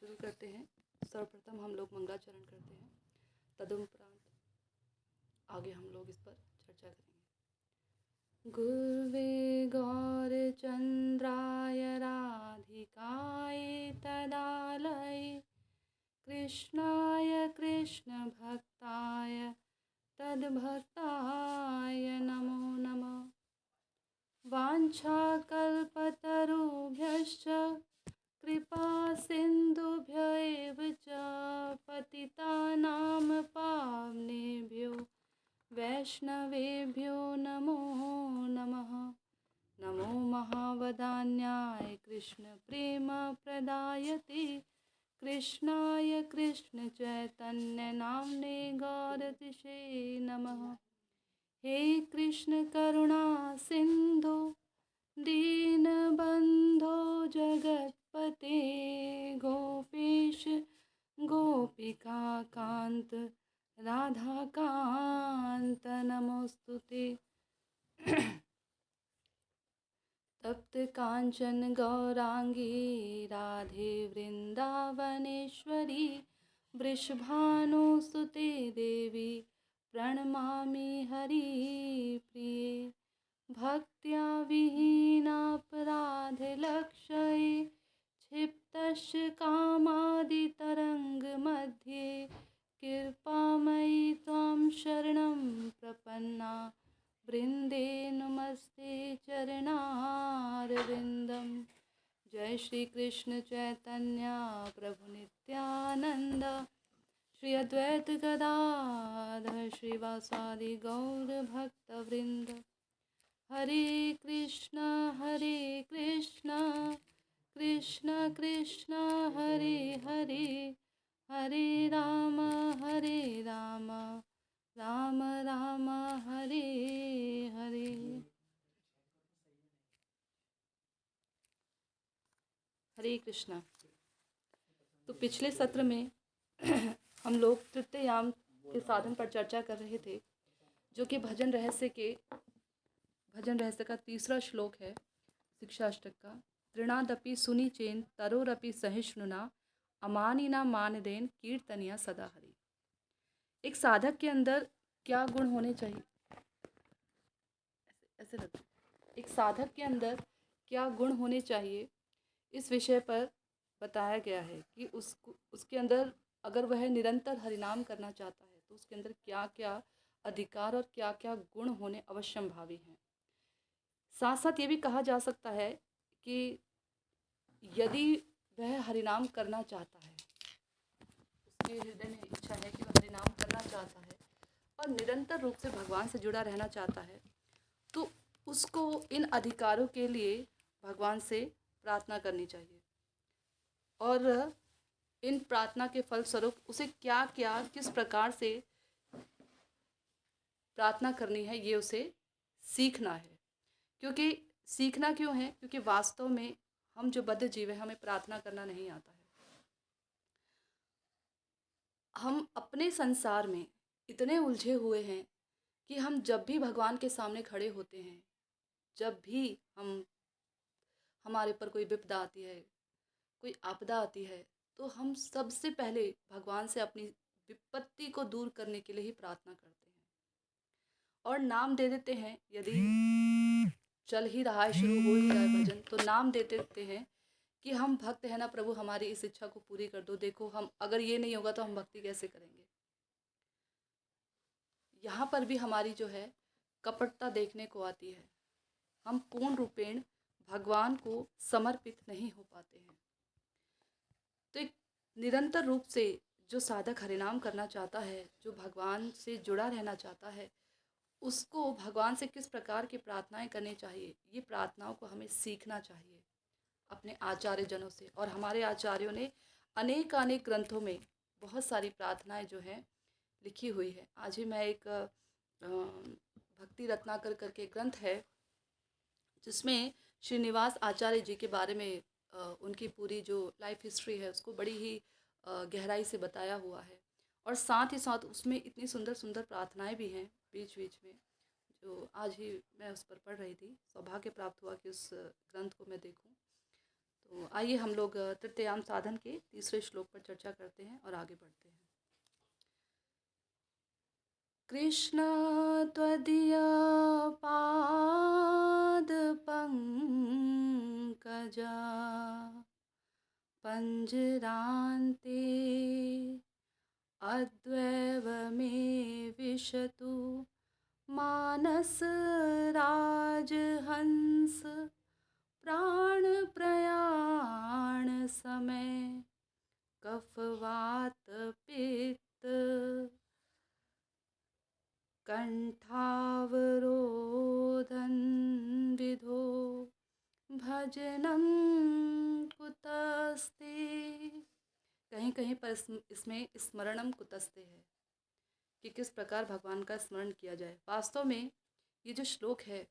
शुरू करते हैं। सर्वप्रथम हम लोग मंगलाचरण करते हैं, तदुपरांत आगे हम लोग इस पर चर्चा करेंगे। गुरुवे गौरचंद्राय राधिकाय तदालय कृष्णाय कृष्णभक्ताय तद्भक्ताय नमो नमः। वाञ्छाकल्पतरुभ्यश्च कृपा सिन्धुभ्य एव च पतितानां पावनेभ्यो वैष्णवेभ्यो नमो नमः। नमो महावदान्याय कृष्णप्रेमप्रदायते कृष्णाय कृष्णचैतन्यनाम्ने गौरतिशे नमः। हे कृष्ण करुणा सिंधु दीनबंधो जगतपते गोपेश गोपिका कांत राधाकांत नमोस्तुते। तप्त कांचन गौरांगी राधे वृंदावनेश्वरी वृषभानुसुते देवी प्रणमामि हरिप्रिये। भक्त्या विहीनापराधलक्षये क्षिप्तस्य कामादितरङ्गमध्ये कृपामयि त्वां शरणं प्रपन्ना वृंदे नमस्ते चरणारविंदम। जय श्री कृष्ण चैतन्य प्रभु नित्यानंद श्री अद्वैत गदाधर श्रीवासादि गौर भक्त वृंद। हरे कृष्ण कृष्ण कृष्ण हरे हरे हरे राम राम राम हरे हरे। हरे कृष्णा। तो पिछले सत्र में हम लोग तृतीयाम के साधन पर चर्चा कर रहे थे, जो कि भजन रहस्य का तीसरा श्लोक है शिक्षाष्टक का। तृणादपि सुनि चेन तरोरपि सहिष्णुना अमानिना मानदेन कीर्तनिया सदा हरि। एक साधक के अंदर क्या गुण होने चाहिए, ऐसे लगता है, एक साधक के अंदर क्या गुण होने चाहिए, इस विषय पर बताया गया है कि उसके अंदर अगर वह निरंतर हरिनाम करना चाहता है तो उसके अंदर क्या क्या अधिकार और क्या क्या गुण होने अवश्यंभावी हैं। साथ साथ ये भी कहा जा सकता है कि यदि वह हरिनाम करना चाहता है, उसके हृदय में इच्छा है कि वह हरिनाम करना चाहता है और निरंतर रूप से भगवान से जुड़ा रहना चाहता है, तो उसको इन अधिकारों के लिए भगवान से प्रार्थना करनी चाहिए और इन प्रार्थना के फलस्वरूप उसे क्या क्या किस प्रकार से प्रार्थना करनी है ये उसे सीखना है। क्योंकि सीखना क्यों है? क्योंकि वास्तव में हम जो बद्ध जीव है हमें प्रार्थना करना नहीं आता है। हम अपने संसार में इतने उलझे हुए हैं कि हम जब भी भगवान के सामने खड़े होते हैं, जब भी हमारे पर कोई विपदा आती है, कोई आपदा आती है, तो हम सबसे पहले भगवान से अपनी विपत्ति को दूर करने के लिए ही प्रार्थना करते हैं और नाम दे देते हैं। यदि चल ही रहा है, शुरू हो ही रहा है भजन, तो नाम दे देते हैं कि हम भक्त हैं ना प्रभु, हमारी इस इच्छा को पूरी कर दो। देखो, हम अगर ये नहीं होगा तो हम भक्ति कैसे करेंगे। यहाँ पर भी हमारी जो है कपटता देखने को आती है। हम पूर्ण रूपेण भगवान को समर्पित नहीं हो पाते हैं। तो एक निरंतर रूप से जो साधक हरिनाम करना चाहता है, जो भगवान से जुड़ा रहना चाहता है, उसको भगवान से किस प्रकार की प्रार्थनाएं करनी चाहिए, ये प्रार्थनाओं को हमें सीखना चाहिए अपने आचार्य जनों से। और हमारे आचार्यों ने अनेक ग्रंथों में बहुत सारी प्रार्थनाएं जो हैं लिखी हुई है। आज ही मैं एक भक्ति रत्नाकर करके ग्रंथ है जिसमें श्रीनिवास आचार्य जी के बारे में उनकी पूरी जो लाइफ हिस्ट्री है उसको बड़ी ही गहराई से बताया हुआ है। और साथ ही साथ उसमें इतनी सुंदर सुंदर प्रार्थनाएं भी हैं बीच बीच में, जो आज ही मैं उस पर पढ़ रही थी। सौभाग्य प्राप्त हुआ कि उस ग्रंथ को मैं देखूं। तो तो आइए हम लोग तृतीयाम साधन के तीसरे श्लोक पर चर्चा करते हैं और आगे बढ़ते हैं। कृष्ण त्वदीय पाद पंकजा पंजरान्ते अद्वैव मे विशतु मानस राजहंस प्राण प्रयाण समय कफवात पित्त कंठावरोधन विधो भजनम कुतस्ते। कहीं कहीं पर इसमें स्मरणम कुतस्ते है कि किस प्रकार भगवान का स्मरण किया जाए। वास्तव में ये जो श्लोक है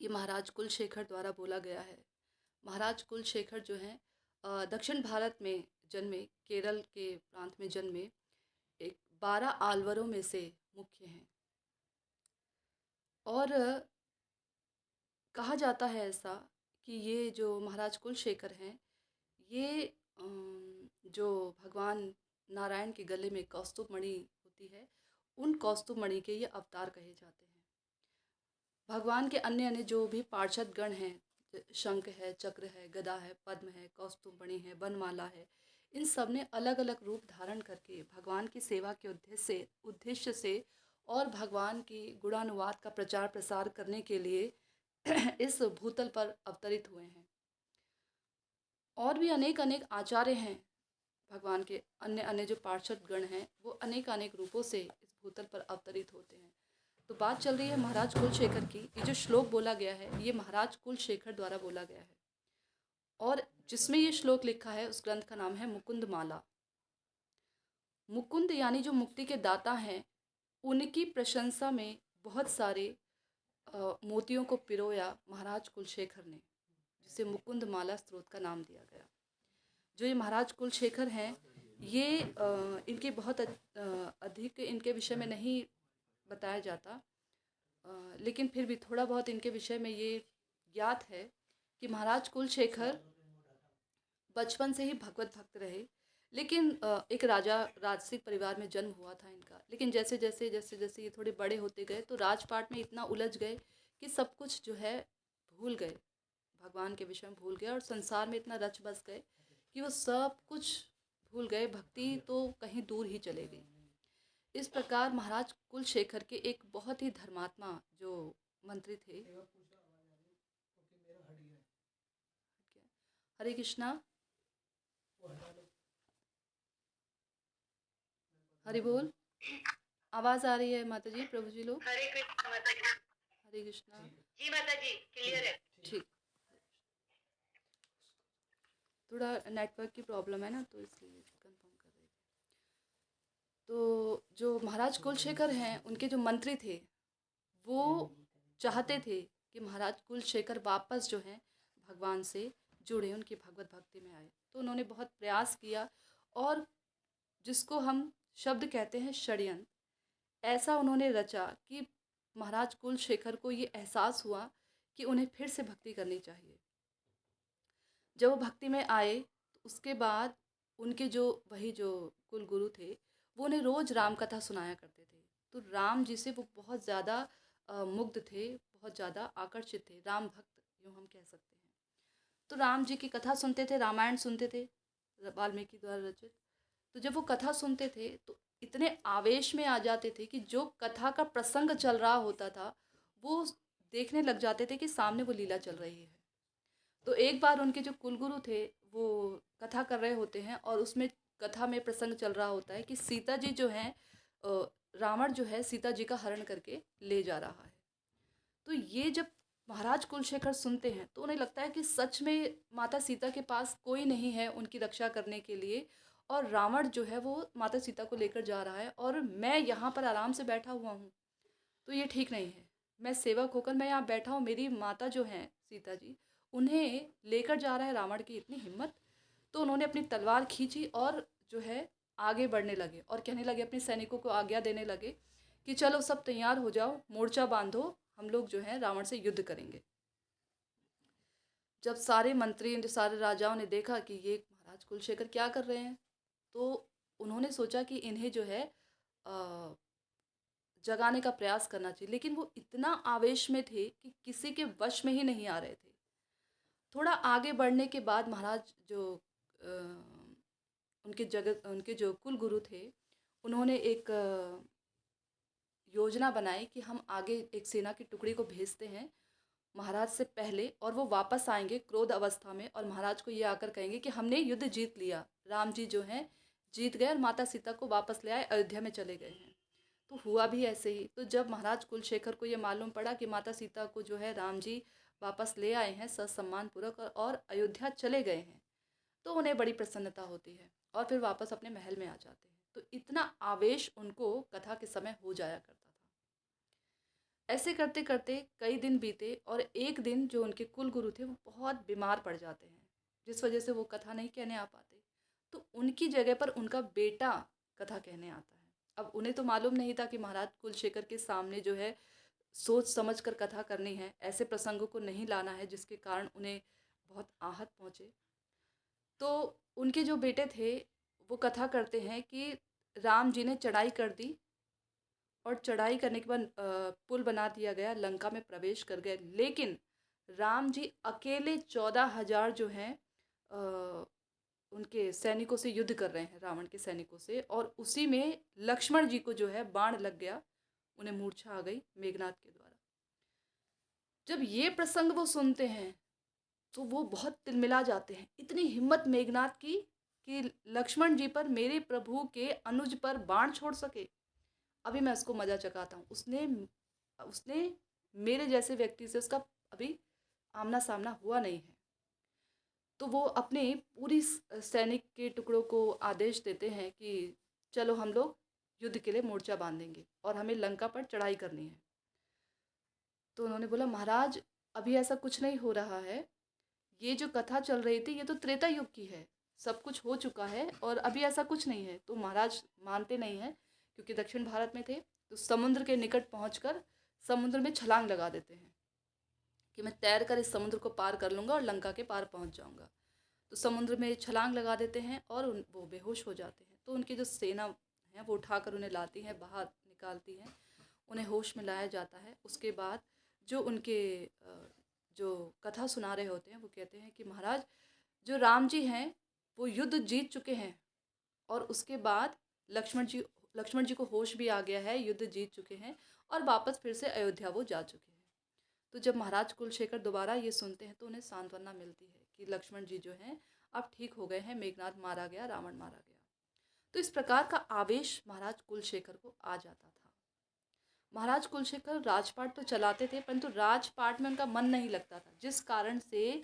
ये महाराज कुलशेखर द्वारा बोला गया है। महाराज कुलशेखर जो हैं दक्षिण भारत में जन्मे, केरल के प्रांत में जन्मे, एक 12 आलवरों में से मुख्य हैं। और कहा जाता है ऐसा कि ये जो महाराज कुलशेखर हैं ये जो भगवान नारायण के गले में कौस्तुभ मणि होती है, उन कौस्तुभ मणि के ये अवतार कहे जाते हैं। भगवान के अन्य अन्य जो भी पार्षद गण हैं, शंख है, चक्र है, गदा है, पद्म है, कौस्तुभ मणि है, वनमाला है, इन सब ने अलग अलग रूप धारण करके भगवान की सेवा के उद्देश्य से और भगवान की गुणानुवाद का प्रचार प्रसार करने के लिए इस भूतल पर अवतरित हुए हैं। और भी अनेक अनेक आचार्य हैं, भगवान के अन्य अन्य जो पार्षद गण हैं वो अनेक अनेक रूपों से इस भूतल पर अवतरित होते हैं। तो बात चल रही है महाराज कुलशेखर की। ये जो श्लोक बोला गया है ये महाराज कुलशेखर द्वारा बोला गया है और जिसमें ये श्लोक लिखा है उस ग्रंथ का नाम है मुकुंद माला। मुकुंद यानी जो मुक्ति के दाता हैं, उनकी प्रशंसा में बहुत सारे मोतियों को पिरोया महाराज कुलशेखर ने, जिसे मुकुंद माला स्त्रोत का नाम दिया गया। जो ये महाराज कुलशेखर हैं ये इनके बहुत अधिक इनके विषय में नहीं बताया जाता, लेकिन फिर भी थोड़ा बहुत इनके विषय में ये ज्ञात है कि महाराज कुलशेखर बचपन से ही भगवत भक्त रहे। लेकिन एक राजसिक परिवार में जन्म हुआ था इनका, लेकिन जैसे जैसे जैसे जैसे ये थोड़े बड़े होते गए तो राजपाट में इतना उलझ गए कि सब कुछ जो है भूल गए, भगवान के विषय में भूल गए और संसार में इतना रच बस गए कि वो सब कुछ भूल गए, भक्ति तो कहीं दूर ही चले गई। इस प्रकार महाराज कुलशेखर के एक बहुत ही धर्मात्मा जो मंत्री थे, हरे कृष्णा, हरि बोल, आवाज आ रही है माता जी, प्रभु जी लोग। हरे कृष्णा माता जी। हरे कृष्णा जी माता जी, क्लियर है। ठीक, थोड़ा नेटवर्क की प्रॉब्लम है ना तो इसलिए कंफर्म कर रही थी। तो जो महाराज कुलशेखर हैं उनके जो मंत्री थे वो चाहते थे कि महाराज कुलशेखर वापस जो हैं भगवान से जुड़े, उनकी भगवत भक्ति में आए। तो उन्होंने बहुत प्रयास किया और जिसको हम शब्द कहते हैं षड्यंत्र, ऐसा उन्होंने रचा कि महाराज कुलशेखर को ये एहसास हुआ कि उन्हें फिर से भक्ति करनी चाहिए। जब वो भक्ति में आए तो उसके बाद उनके जो वही जो कुल गुरु थे वो उन्हें रोज़ राम कथा सुनाया करते थे। तो राम जी से वो बहुत ज़्यादा मुग्ध थे, बहुत ज़्यादा आकर्षित थे, राम भक्त यूँ हम कह सकते हैं। तो राम जी की कथा सुनते थे, रामायण सुनते थे वाल्मीकि द्वारा रचित। तो जब वो कथा सुनते थे तो इतने आवेश में आ जाते थे कि जो कथा का प्रसंग चल रहा होता था वो देखने लग जाते थे कि सामने वो लीला चल रही है। तो एक बार उनके जो कुलगुरु थे वो कथा कर रहे होते हैं और उसमें कथा में प्रसंग चल रहा होता है कि सीता जी जो हैं, रावण जो है सीता जी का हरण करके ले जा रहा है। तो ये जब महाराज कुलशेखर सुनते हैं तो उन्हें लगता है कि सच में माता सीता के पास कोई नहीं है उनकी रक्षा करने के लिए और रावण जो है वो माता सीता को लेकर जा रहा है और मैं यहाँ पर आराम से बैठा हुआ हूँ, तो ये ठीक नहीं है। मैं सेवक होकर मैं यहाँ बैठा हूँ, मेरी माता जो हैं सीता जी उन्हें लेकर जा रहा है रावण की इतनी हिम्मत। तो उन्होंने अपनी तलवार खींची और जो है आगे बढ़ने लगे और कहने लगे, अपने सैनिकों को आज्ञा देने लगे कि चलो सब तैयार हो जाओ, मोर्चा बांधो, हम लोग जो है रावण से युद्ध करेंगे। जब सारे मंत्री, सारे राजाओं ने देखा कि ये महाराज कुलशेखर क्या कर रहे हैं, तो उन्होंने सोचा कि इन्हें जो है जगाने का प्रयास करना चाहिए। लेकिन वो इतना आवेश में थे कि किसी के वश में ही नहीं आ रहे थे। थोड़ा आगे बढ़ने के बाद महाराज जो अ, उनके जो कुल गुरु थे, उन्होंने एक योजना बनाई कि हम आगे एक सेना की टुकड़ी को भेजते हैं महाराज से पहले, और वो वापस आएंगे क्रोध अवस्था में, और महाराज को ये आकर कहेंगे कि हमने युद्ध जीत लिया, राम जी जो हैं जीत गए और माता सीता को वापस ले आए, अयोध्या में चले गए हैं। तो हुआ भी ऐसे ही। तो जब महाराज कुलशेखर को ये मालूम पड़ा कि माता सीता को जो है राम जी वापस ले आए हैं ससम्मान पूर्वक और अयोध्या चले गए हैं, तो उन्हें बड़ी प्रसन्नता होती है और फिर वापस अपने महल में आ जाते हैं। तो इतना आवेश उनको कथा के समय हो जाया करता था। ऐसे करते करते कई दिन बीते और एक दिन जो उनके कुल गुरु थे वो बहुत बीमार पड़ जाते हैं, जिस वजह से वो कथा नहीं कहने आ पाते। तो उनकी जगह पर उनका बेटा कथा कहने आता है। अब उन्हें तो मालूम नहीं था कि महाराज कुलशेखर के सामने जो है सोच समझ कर कथा करनी है, ऐसे प्रसंगों को नहीं लाना है जिसके कारण उन्हें बहुत आहत पहुँचे। तो उनके जो बेटे थे वो कथा करते हैं कि राम जी ने चढ़ाई कर दी और चढ़ाई करने के बाद पुल बना दिया गया, लंका में प्रवेश कर गए। लेकिन राम जी अकेले 14,000 जो हैं उनके सैनिकों से युद्ध कर रहे हैं, रावण के सैनिकों से, और उसी में लक्ष्मण जी को जो है बाण लग गया, उन्हें मूर्छा आ गई मेघनाद के द्वारा। जब ये प्रसंग वो सुनते हैं तो वो बहुत तिलमिला जाते हैं। इतनी हिम्मत मेघनाद की कि लक्ष्मण जी पर, मेरे प्रभु के अनुज पर बाण छोड़ सके। अभी मैं उसको मज़ा चखाता हूँ। उसने उसने मेरे जैसे व्यक्ति से उसका अभी आमना सामना हुआ नहीं है। तो वो अपने पूरी सैनिक के टुकड़ों को आदेश देते हैं कि चलो हम लोग युद्ध के लिए मोर्चा बांधेंगे और हमें लंका पर चढ़ाई करनी है। तो उन्होंने बोला, महाराज अभी ऐसा कुछ नहीं हो रहा है, ये जो कथा चल रही थी ये तो त्रेता युग की है, सब कुछ हो चुका है और अभी ऐसा कुछ नहीं है। तो महाराज मानते नहीं हैं, क्योंकि दक्षिण भारत में थे, तो समुद्र के निकट पहुंचकर समुद्र में छलांग लगा देते हैं कि मैं तैर कर इस समुद्र को पार कर लूँगा और लंका के पार पहुंच जाऊँगा। तो समुद्र में छलांग लगा देते हैं और वो बेहोश हो जाते हैं। तो उनकी जो सेना है वो उठाकर उन्हें लाती है, बाहर निकालती है, उन्हें होश में लाया जाता है। उसके बाद जो उनके जो कथा सुना रहे होते हैं वो कहते हैं कि महाराज जो राम जी हैं वो युद्ध जीत चुके हैं, और उसके बाद लक्ष्मण जी को होश भी आ गया है, युद्ध जीत चुके हैं और वापस फिर से अयोध्या वो जा चुके हैं। तो जब महाराज कुलशेखर दोबारा ये सुनते हैं तो उन्हें सांत्वना मिलती है कि लक्ष्मण जी जो हैं अब ठीक हो गए हैं, मेघनाद मारा गया, रावण मारा गया। तो इस प्रकार का आवेश महाराज कुलशेखर को आ जाता था। महाराज कुलशेखर राजपाट तो चलाते थे, परंतु राजपाट में उनका मन नहीं लगता था, जिस कारण से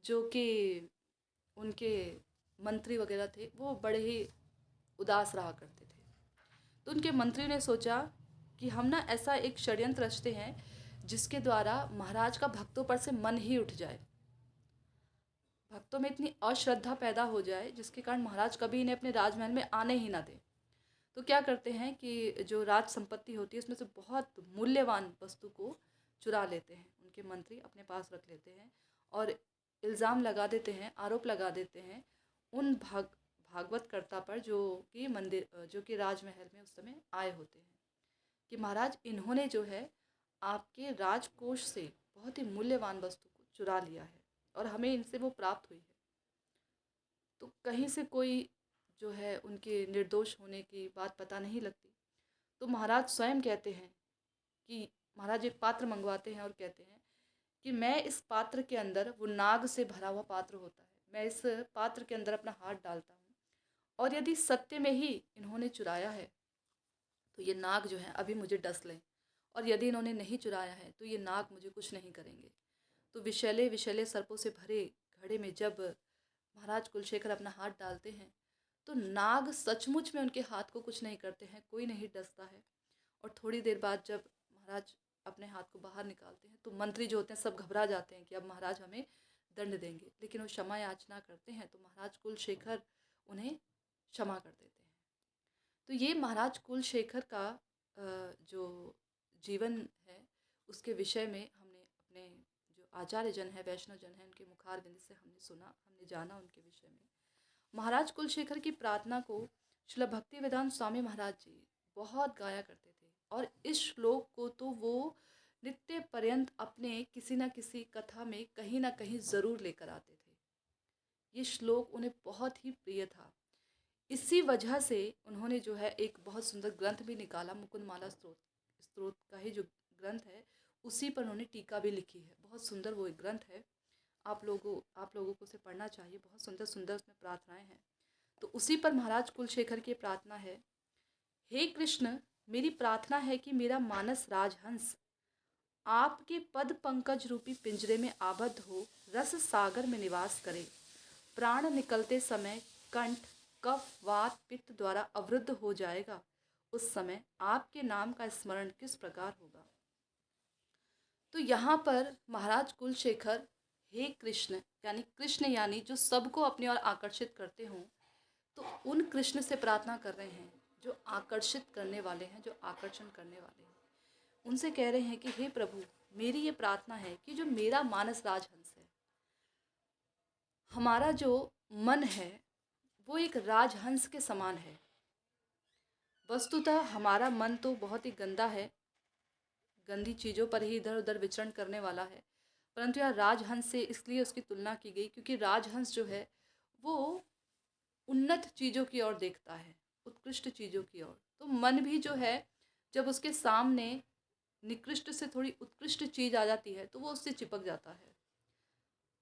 जो कि उनके मंत्री वगैरह थे वो बड़े ही उदास रहा करते थे। तो उनके मंत्री ने सोचा कि हम ना ऐसा एक षड्यंत्र रचते हैं जिसके द्वारा महाराज का भक्तों पर से मन ही उठ जाए, भक्तों में इतनी अश्रद्धा पैदा हो जाए जिसके कारण महाराज कभी इन्हें अपने राजमहल में आने ही ना दें। तो क्या करते हैं कि जो राज संपत्ति होती है उसमें से बहुत मूल्यवान वस्तु को चुरा लेते हैं, उनके मंत्री अपने पास रख लेते हैं और इल्ज़ाम लगा देते हैं, आरोप लगा देते हैं उन भागवतकर्ता पर जो कि राजमहल में उस समय आए होते हैं, कि महाराज इन्होंने जो है आपके राजकोष से बहुत ही मूल्यवान वस्तु को चुरा लिया है और हमें इनसे वो प्राप्त हुई है। तो कहीं से कोई जो है उनके निर्दोष होने की बात पता नहीं लगती। तो महाराज स्वयं कहते हैं कि महाराज एक पात्र मंगवाते हैं और कहते हैं कि मैं इस पात्र के अंदर, वो नाग से भरा हुआ पात्र होता है, मैं इस पात्र के अंदर अपना हाथ डालता हूँ और यदि सत्य में ही इन्होंने चुराया है तो ये नाग जो है अभी मुझे डस लें, और यदि इन्होंने नहीं चुराया है तो ये नाग मुझे कुछ नहीं करेंगे। तो विषैले विषैले सर्पों से भरे घड़े में जब महाराज कुलशेखर अपना हाथ डालते हैं तो नाग सचमुच में उनके हाथ को कुछ नहीं करते हैं, कोई नहीं डसता है। और थोड़ी देर बाद जब महाराज अपने हाथ को बाहर निकालते हैं तो मंत्री जो होते हैं सब घबरा जाते हैं कि अब महाराज हमें दंड देंगे, लेकिन वो क्षमा याचना करते हैं तो महाराज कुलशेखर उन्हें क्षमा कर देते हैं। तो ये महाराज कुलशेखर का जो जीवन है उसके विषय में हमने अपने जो आचार्य जन है, वैष्णव जन है, उनके मुखारविंद से हमने सुना, हमने जाना उनके विषय में। महाराज कुलशेखर की प्रार्थना को श्रील भक्ति वेदांत स्वामी महाराज जी बहुत गाया करते थे, और इस श्लोक को तो वो नित्य पर्यंत अपने किसी न किसी कथा में कहीं ना कहीं ज़रूर लेकर आते थे। ये श्लोक उन्हें बहुत ही प्रिय था। इसी वजह से उन्होंने जो है एक बहुत सुंदर ग्रंथ भी निकाला, मुकुंदमाला स्तोत्र का ही जो ग्रंथ है, उसी पर उन्होंने टीका भी लिखी है। बहुत सुंदर वो एक ग्रंथ है, आप लोगों को उसे पढ़ना चाहिए। बहुत सुंदर सुंदर उसमें प्रार्थनाएं हैं। तो उसी पर महाराज कुलशेखर की प्रार्थना है, हे कृष्ण, मेरी प्रार्थना है कि मेरा मानस राजहंस आपके पद पंकज रूपी पिंजरे में आबद्ध हो रस सागर में निवास करे। प्राण निकलते समय कंठ कफ वात पित्त द्वारा अवरुद्ध हो जाएगा। उस समय आपके नाम का स्मरण किस प्रकार होगा। तो यहाँ पर महाराज कुलशेखर हे कृष्ण यानी जो सबको अपनी ओर आकर्षित करते हों, तो उन कृष्ण से प्रार्थना कर रहे हैं जो आकर्षित करने वाले हैं, जो आकर्षण करने वाले हैं। उनसे कह रहे हैं कि हे प्रभु, मेरी ये प्रार्थना है कि जो मेरा मानस राजहंस है, हमारा जो मन है वो एक राजहंस के समान है। वस्तुतः हमारा मन तो बहुत ही गंदा है, गंदी चीज़ों पर ही इधर उधर विचरण करने वाला है, परंतु यह राजहंस से इसलिए उसकी तुलना की गई क्योंकि राजहंस जो है वो उन्नत चीज़ों की ओर देखता है, उत्कृष्ट चीज़ों की ओर। तो मन भी जो है जब उसके सामने निकृष्ट से थोड़ी उत्कृष्ट चीज़ आ जाती है तो वो उससे चिपक जाता है,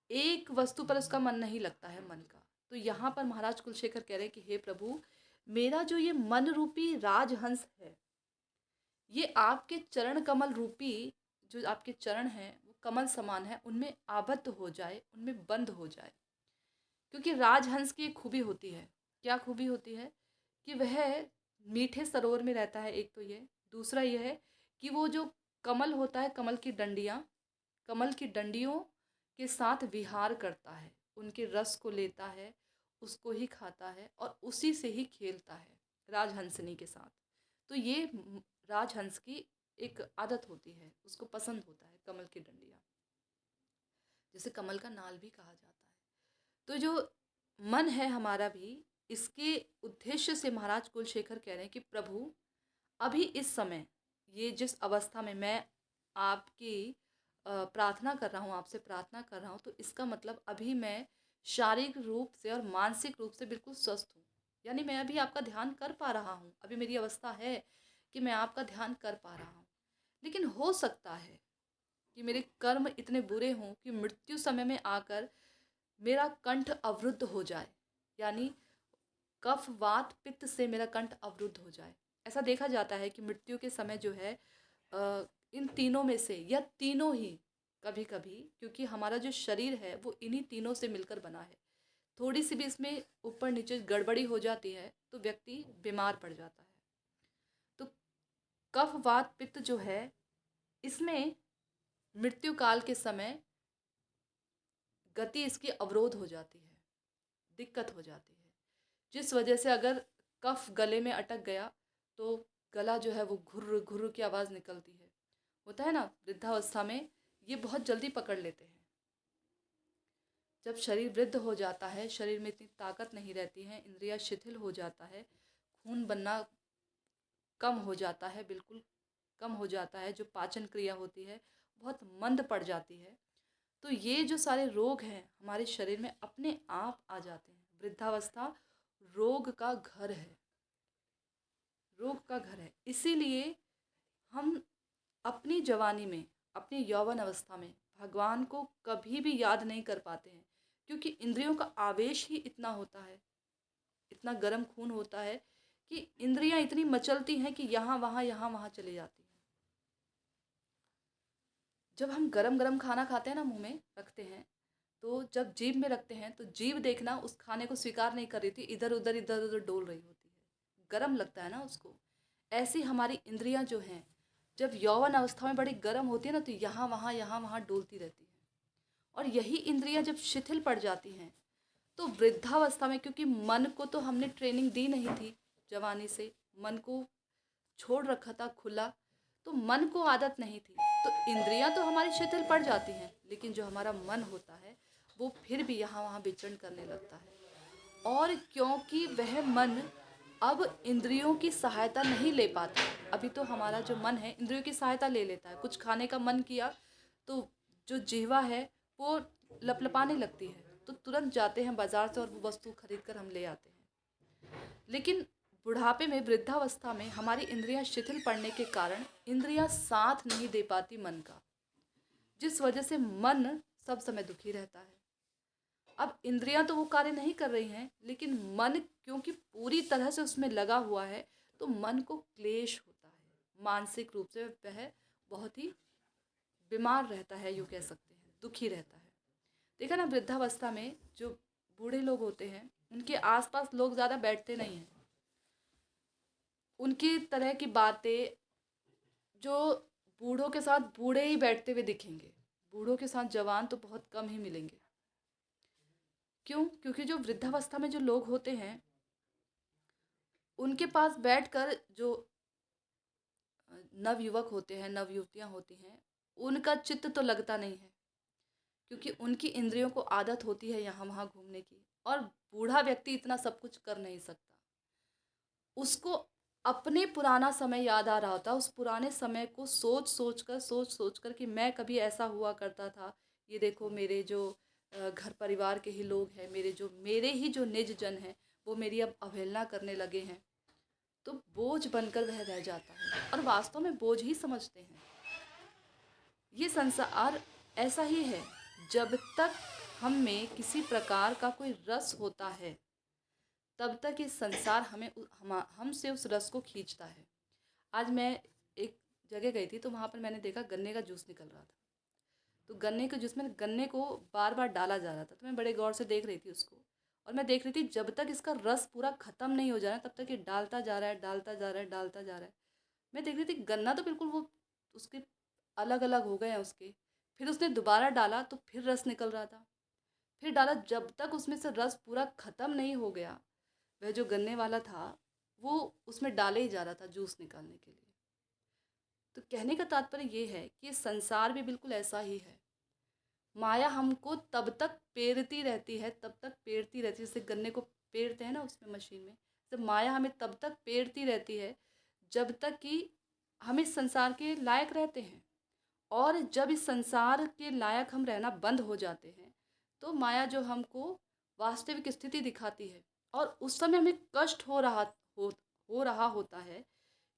एक वस्तु पर उसका मन नहीं लगता है मन का। तो यहाँ पर महाराज कुलशेखर कह रहे हैं कि हे प्रभु, मेरा जो ये मन रूपी राजहंस है, ये आपके चरण कमल रूपी, जो आपके चरण हैं वो कमल समान है, उनमें आबद्ध हो जाए, उनमें बंद हो जाए। क्योंकि राजहंस की एक खूबी होती है। क्या खूबी होती है कि वह मीठे सरोवर में रहता है, एक तो ये, दूसरा यह है कि वो जो कमल होता है, कमल की डंडियों के साथ विहार करता है, उनके रस को लेता है, उसको ही खाता है और उसी से ही खेलता है राजहंसनी के साथ। तो ये राजहंस की एक आदत होती है, उसको पसंद होता है कमल की डंडियाँ, जिसे कमल का नाल भी कहा जाता है। तो जो मन है हमारा भी, इसके उद्देश्य से महाराज कुलशेखर कह रहे हैं कि प्रभु, अभी इस समय ये जिस अवस्था में मैं आपकी प्रार्थना कर रहा हूँ, आपसे प्रार्थना कर रहा हूँ, तो इसका मतलब अभी मैं शारीरिक रूप से और मानसिक रूप से बिल्कुल स्वस्थ हूँ। यानी मैं अभी आपका ध्यान कर पा रहा हूँ, अभी मेरी अवस्था है कि मैं आपका ध्यान कर पा रहा हूँ। लेकिन हो सकता है कि मेरे कर्म इतने बुरे हों कि मृत्यु समय में आकर मेरा कंठ अवरुद्ध हो जाए, यानी कफ वात पित्त से मेरा कंठ अवरुद्ध हो जाए। ऐसा देखा जाता है कि मृत्यु के समय जो है इन तीनों में से या तीनों ही कभी कभी, क्योंकि हमारा जो शरीर है वो इन्हीं तीनों से मिलकर बना है, थोड़ी सी भी इसमें ऊपर नीचे गड़बड़ी हो जाती है तो व्यक्ति बीमार पड़ जाता है। तो कफ वात पित्त जो है, इसमें मृत्यु काल के समय गति इसकी अवरोध हो जाती है, दिक्कत हो जाती है, जिस वजह से अगर कफ गले में अटक गया तो गला जो है वो घुर्र घुर्र की आवाज़ निकलती है। होता है ना, वृद्धावस्था में ये बहुत जल्दी पकड़ लेते हैं। जब शरीर वृद्ध हो जाता है, शरीर में इतनी ताकत नहीं रहती है, इंद्रियां शिथिल हो जाता है, खून बनना कम हो जाता है, बिल्कुल कम हो जाता है, जो पाचन क्रिया होती है बहुत मंद पड़ जाती है, तो ये जो सारे रोग हैं हमारे शरीर में अपने आप आ जाते हैं। वृद्धावस्था रोग का घर है, रोग का घर है। इसीलिए हम अपनी जवानी में, अपनी यौवन अवस्था में भगवान को कभी भी याद नहीं कर पाते हैं, क्योंकि इंद्रियों का आवेश ही इतना होता है, इतना गर्म खून होता है कि इंद्रियां इतनी मचलती हैं कि यहाँ वहाँ चली जाती हैं। जब हम गरम गरम खाना खाते हैं ना, मुंह में रखते हैं, तो जब जीभ में रखते हैं तो जीभ देखना उस खाने को स्वीकार नहीं कर रही थी, इधर उधर डोल रही होती है, गरम लगता है ना उसको। ऐसी हमारी इंद्रियां जो हैं, जब यौवन अवस्था में बड़ी गर्म होती है ना, तो यहाँ वहाँ डोलती रहती है। और यही इंद्रियां जब शिथिल पड़ जाती हैं तो वृद्धावस्था में, क्योंकि मन को तो हमने ट्रेनिंग दी नहीं थी जवानी से, मन को छोड़ रखा था खुला, तो मन को आदत नहीं थी, तो इंद्रियां तो हमारी शिथिल पड़ जाती हैं, लेकिन जो हमारा मन होता है वो फिर भी यहाँ वहाँ विचरण करने लगता है। और क्योंकि वह मन अब इंद्रियों की सहायता नहीं ले पाता, अभी तो हमारा जो मन है इंद्रियों की सहायता ले लेता है। कुछ खाने का मन किया तो जो जिह्वा है वो लपलपाने लगती है, तो तुरंत जाते हैं बाजार से और वो वस्तु खरीद कर हम ले आते हैं। लेकिन बुढ़ापे में, वृद्धावस्था में हमारी इंद्रियां शिथिल पड़ने के कारण इंद्रियां साथ नहीं दे पाती मन का, जिस वजह से मन सब समय दुखी रहता है। अब इंद्रियां तो वो कार्य नहीं कर रही हैं, लेकिन मन क्योंकि पूरी तरह से उसमें लगा हुआ है, तो मन को क्लेश होता है। मानसिक रूप से वह बहुत ही बीमार रहता है, यूँ कह सकते हैं, दुखी रहता है। देखा ना, वृद्धावस्था में जो बूढ़े लोग होते हैं उनके आसपास लोग ज़्यादा बैठते नहीं हैं। उनकी तरह की बातें जो बूढ़ों के साथ बूढ़े ही बैठते हुए दिखेंगे, बूढ़ों के साथ जवान तो बहुत कम ही मिलेंगे। क्यों? क्योंकि जो वृद्धावस्था में जो लोग होते हैं उनके पास बैठकर जो नवयुवक होते हैं, नवयुवतियां होती हैं, उनका चित्त तो लगता नहीं है, क्योंकि उनकी इंद्रियों को आदत होती है यहाँ वहाँ घूमने की। और बूढ़ा व्यक्ति इतना सब कुछ कर नहीं सकता, उसको अपने पुराना समय याद आ रहा होता है। उस पुराने समय को सोच सोच कर कि मैं कभी ऐसा हुआ करता था, ये देखो मेरे जो घर परिवार के ही लोग हैं, मेरे ही जो निज जन हैं, वो मेरी अब अवहेलना करने लगे हैं, तो बोझ बनकर वह रह जाता है और वास्तव में बोझ ही समझते हैं। ये संसार ऐसा ही है, जब तक हम में किसी प्रकार का कोई रस होता है तब तक ये संसार हमसे उस रस को खींचता है। आज मैं एक जगह गई थी, तो वहाँ पर मैंने देखा गन्ने का जूस निकल रहा था। तो गन्ने के जूस में गन्ने को बार बार डाला जा रहा था, तो मैं बड़े गौर से देख रही थी उसको। और मैं देख रही थी जब तक इसका रस पूरा ख़त्म नहीं हो जा रहा है, तब तक ये डालता जा रहा है, डालता जा रहा है, डालता जा रहा है। मैं देख रही थी गन्ना तो बिल्कुल वो उसके अलग अलग हो गए हैं उसके। फिर उसने दोबारा डाला तो फिर रस निकल रहा था, फिर डाला, जब तक उसमें से रस पूरा ख़त्म नहीं हो गया, वह जो गन्ने वाला था वो उसमें डाले ही जा रहा था जूस निकालने के लिए। तो कहने का तात्पर्य ये है कि संसार भी बिल्कुल ऐसा ही है। माया हमको तब तक पेरती रहती है, तब तक पेरती रहती है, जैसे गन्ने को पेरते हैं ना उसमें मशीन में, तो माया हमें तब तक पेरती रहती है जब तक कि हम इस संसार के लायक रहते हैं। और जब इस संसार के लायक हम रहना बंद हो जाते हैं, तो माया जो हमको वास्तविक स्थिति दिखाती है, और उस समय हमें कष्ट हो रहा होता है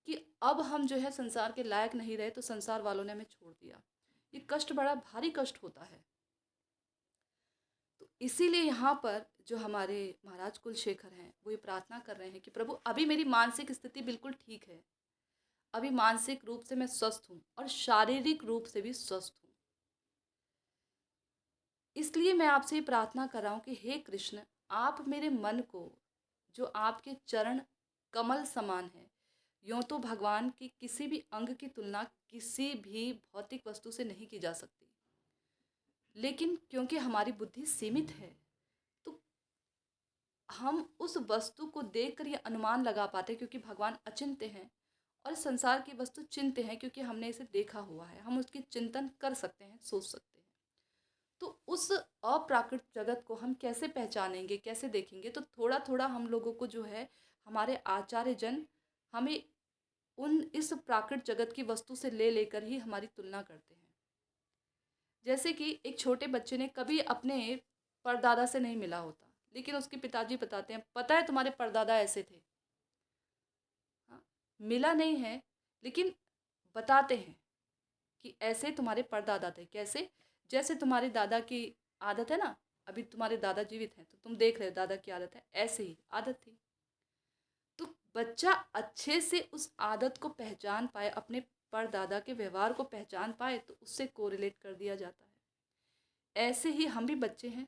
कि अब हम जो है संसार के लायक नहीं रहे, तो संसार वालों ने हमें छोड़ दिया। ये कष्ट बड़ा भारी कष्ट होता है। तो इसीलिए यहाँ पर जो हमारे महाराज कुलशेखर हैं वो ये प्रार्थना कर रहे हैं कि प्रभु अभी मेरी मानसिक स्थिति बिल्कुल ठीक है, अभी मानसिक रूप से मैं स्वस्थ हूँ और शारीरिक रूप से भी स्वस्थ हूँ। इसलिए मैं आपसे ये प्रार्थना कर रहा हूँ कि हे कृष्ण, आप मेरे मन को, जो आपके चरण कमल समान है, यूँ तो भगवान के किसी भी अंग की तुलना किसी भी भौतिक वस्तु से नहीं की जा सकती, लेकिन क्योंकि हमारी बुद्धि सीमित है, तो हम उस वस्तु को देखकर ये अनुमान लगा पाते हैं, क्योंकि भगवान अचिंत्य हैं और संसार की वस्तु चिंत्य हैं, क्योंकि हमने इसे देखा हुआ है, हम उसकी चिंतन कर सकते हैं, सोच सकते हैं। तो उस अप्राकृत जगत को हम कैसे पहचानेंगे, कैसे देखेंगे? तो थोड़ा थोड़ा हम लोगों को जो है, हमारे आचार्य जन हमें उन इस प्राकृत जगत की वस्तु से ले लेकर ही हमारी तुलना करते हैं। जैसे कि एक छोटे बच्चे ने कभी अपने परदादा से नहीं मिला होता, लेकिन उसके पिताजी बताते हैं, पता है तुम्हारे परदादा ऐसे थे। हाँ, मिला नहीं है, लेकिन बताते हैं कि ऐसे तुम्हारे परदादा थे। कैसे? जैसे तुम्हारे दादा की आदत है ना, अभी तुम्हारे दादा जीवित हैं तो तुम देख रहे हो दादा की आदत है, ऐसे ही आदत थी। तो बच्चा अच्छे से उस आदत को पहचान पाए, अपने परदादा के व्यवहार को पहचान पाए, तो उससे कोरिलेट कर दिया जाता है। ऐसे ही हम भी बच्चे हैं,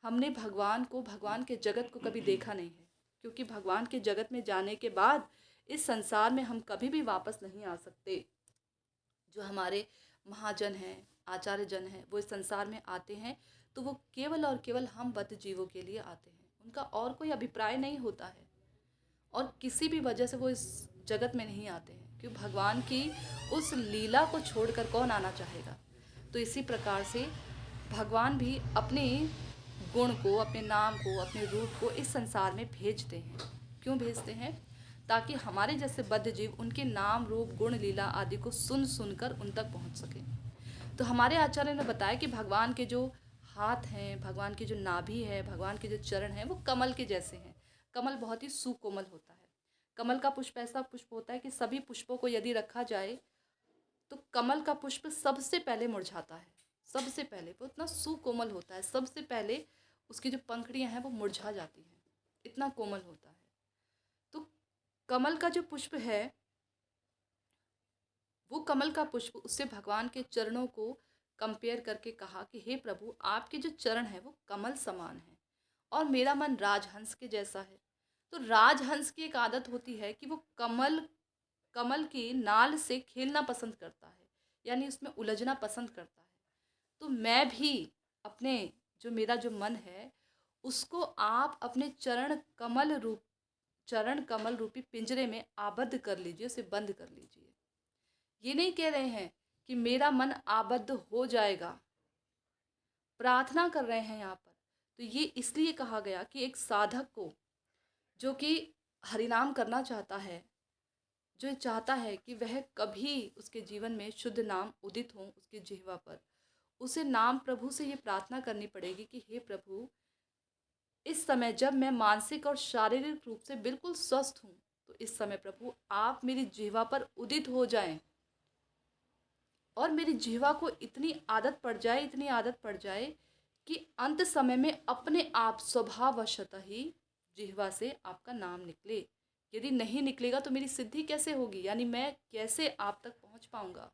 हमने भगवान को, भगवान के जगत को कभी देखा नहीं है, क्योंकि भगवान के जगत में जाने के बाद इस संसार में हम कभी भी वापस नहीं आ सकते। जो हमारे महाजन हैं, आचार्य जन हैं, वो इस संसार में आते हैं तो वो केवल और केवल हम बद्ध जीवों के लिए आते हैं, उनका और कोई अभिप्राय नहीं होता है, और किसी भी वजह से वो इस जगत में नहीं आते हैं। कि भगवान की उस लीला को छोड़कर कौन आना चाहेगा। तो इसी प्रकार से भगवान भी अपने गुण को, अपने नाम को, अपने रूप को इस संसार में भेजते हैं। क्यों भेजते हैं? ताकि हमारे जैसे बद्ध जीव उनके नाम, रूप, गुण, लीला आदि को सुन सुनकर उन तक पहुंच सकें। तो हमारे आचार्य ने बताया कि भगवान के जो हाथ हैं, भगवान की जो नाभि है, भगवान के जो चरण हैं, वो कमल के जैसे हैं। कमल बहुत ही सुकोमल होता है। कमल का पुष्प ऐसा पुष्प होता है कि सभी पुष्पों को यदि रखा जाए तो कमल का पुष्प सबसे पहले मुरझाता है। सबसे पहले वो इतना सुकोमल होता है, सबसे पहले उसकी जो पंखड़ियां हैं वो मुरझा जाती हैं, इतना कोमल होता है। तो कमल का जो पुष्प है, वो कमल का पुष्प, उससे भगवान के चरणों को कंपेयर करके कहा कि हे प्रभु, आपके जो चरण हैं वो कमल समान हैं और मेरा मन राजहंस के जैसा है। तो राजहंस की एक आदत होती है कि वो कमल कमल की नाल से खेलना पसंद करता है, यानी उसमें उलझना पसंद करता है। तो मैं भी अपने जो मेरा जो मन है उसको आप अपने चरण कमल रूपी पिंजरे में आबद्ध कर लीजिए, उसे बंद कर लीजिए। ये नहीं कह रहे हैं कि मेरा मन आबद्ध हो जाएगा, प्रार्थना कर रहे हैं यहाँ पर। तो ये इसलिए कहा गया कि एक साधक को जो कि हरिनाम करना चाहता है, जो चाहता है कि वह कभी उसके जीवन में शुद्ध नाम उदित हो उसकी जिह्वा पर, उसे नाम प्रभु से ये प्रार्थना करनी पड़ेगी कि हे प्रभु, इस समय जब मैं मानसिक और शारीरिक रूप से बिल्कुल स्वस्थ हूँ, तो इस समय प्रभु आप मेरी जिह्वा पर उदित हो जाएं और मेरी जिह्वा को इतनी आदत पड़ जाए, इतनी आदत पड़ जाए कि अंत समय में अपने आप स्वभावशतः ही जिह्वा से आपका नाम निकले। यदि नहीं निकलेगा तो मेरी सिद्धि कैसे होगी, यानी मैं कैसे आप तक पहुंच पाऊंगा।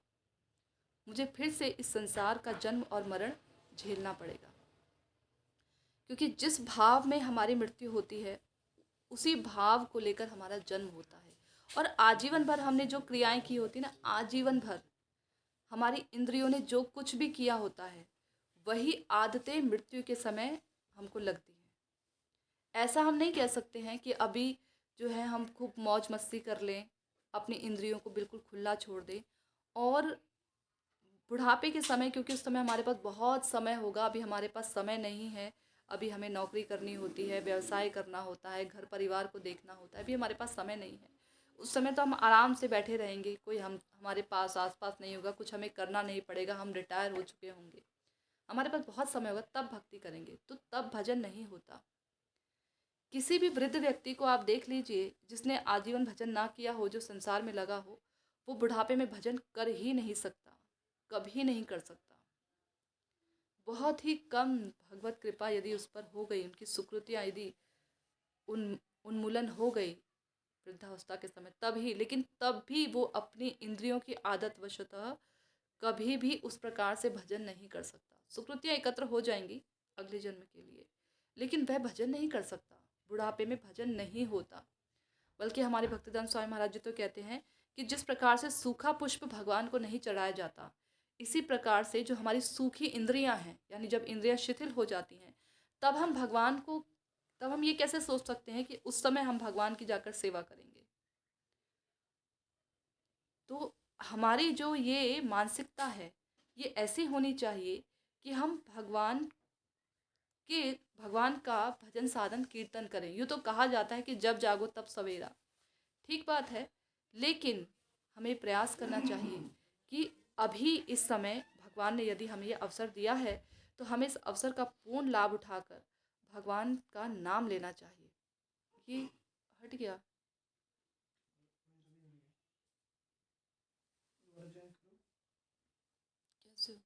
मुझे फिर से इस संसार का जन्म और मरण झेलना पड़ेगा, क्योंकि जिस भाव में हमारी मृत्यु होती है उसी भाव को लेकर हमारा जन्म होता है। और आजीवन भर हमने जो क्रियाएं की होती ना, आजीवन भर हमारी इंद्रियों ने जो कुछ भी किया होता है, वही आदतें मृत्यु के समय हमको लगती हैं। ऐसा हम नहीं कह सकते हैं कि अभी जो है हम खूब मौज मस्ती कर लें, अपनी इंद्रियों को बिल्कुल खुला छोड़ दें, और बुढ़ापे के समय, क्योंकि उस समय हमारे पास बहुत समय होगा, अभी हमारे पास समय नहीं है, अभी हमें नौकरी करनी होती है, व्यवसाय करना होता है, घर परिवार को देखना होता है, अभी हमारे पास समय नहीं है। उस समय तो हम आराम से बैठे रहेंगे, कोई हमारे पास आसपास नहीं होगा, कुछ हमें करना नहीं पड़ेगा, हम रिटायर हो चुके होंगे, हमारे पास बहुत समय होगा, तब भक्ति करेंगे, तो तब भजन नहीं होता। किसी भी वृद्ध व्यक्ति को आप देख लीजिए जिसने आजीवन भजन ना किया हो, जो संसार में लगा हो, वो बुढ़ापे में भजन कर ही नहीं सकता, कभी नहीं कर सकता। बहुत ही कम भगवत कृपा यदि उस पर हो गई, उनकी सुकृतियाँ यदि उन्मूलन हो गई वृद्धावस्था के समय, तभी, लेकिन तब भी वो अपनी इंद्रियों की आदत वशतः कभी भी उस प्रकार से भजन नहीं कर सकता। सुकृतियाँ एकत्र हो जाएंगी अगले जन्म के लिए, लेकिन वह भजन नहीं कर सकता। बुढ़ापे में भजन नहीं होता। बल्कि हमारे भक्तिदान स्वामी महाराज जी तो कहते हैं कि जिस प्रकार से सूखा पुष्प भगवान को नहीं चढ़ाया जाता, इसी प्रकार से जो हमारी सूखी इंद्रियां हैं, यानी जब इंद्रियां शिथिल हो जाती हैं, तब हम भगवान को, तब हम ये कैसे सोच सकते हैं कि उस समय हम भगवान की जाकर सेवा करेंगे। तो हमारी जो ये मानसिकता है, ये ऐसी होनी चाहिए कि हम भगवान का भजन साधन कीर्तन करें। यूँ तो कहा जाता है कि जब जागो तब सवेरा, ठीक बात है, लेकिन हमें प्रयास करना चाहिए कि अभी इस समय भगवान ने यदि हमें ये अवसर दिया है, तो हमें इस अवसर का पूर्ण लाभ उठाकर भगवान का नाम लेना चाहिए। ये हट गया। कैसे?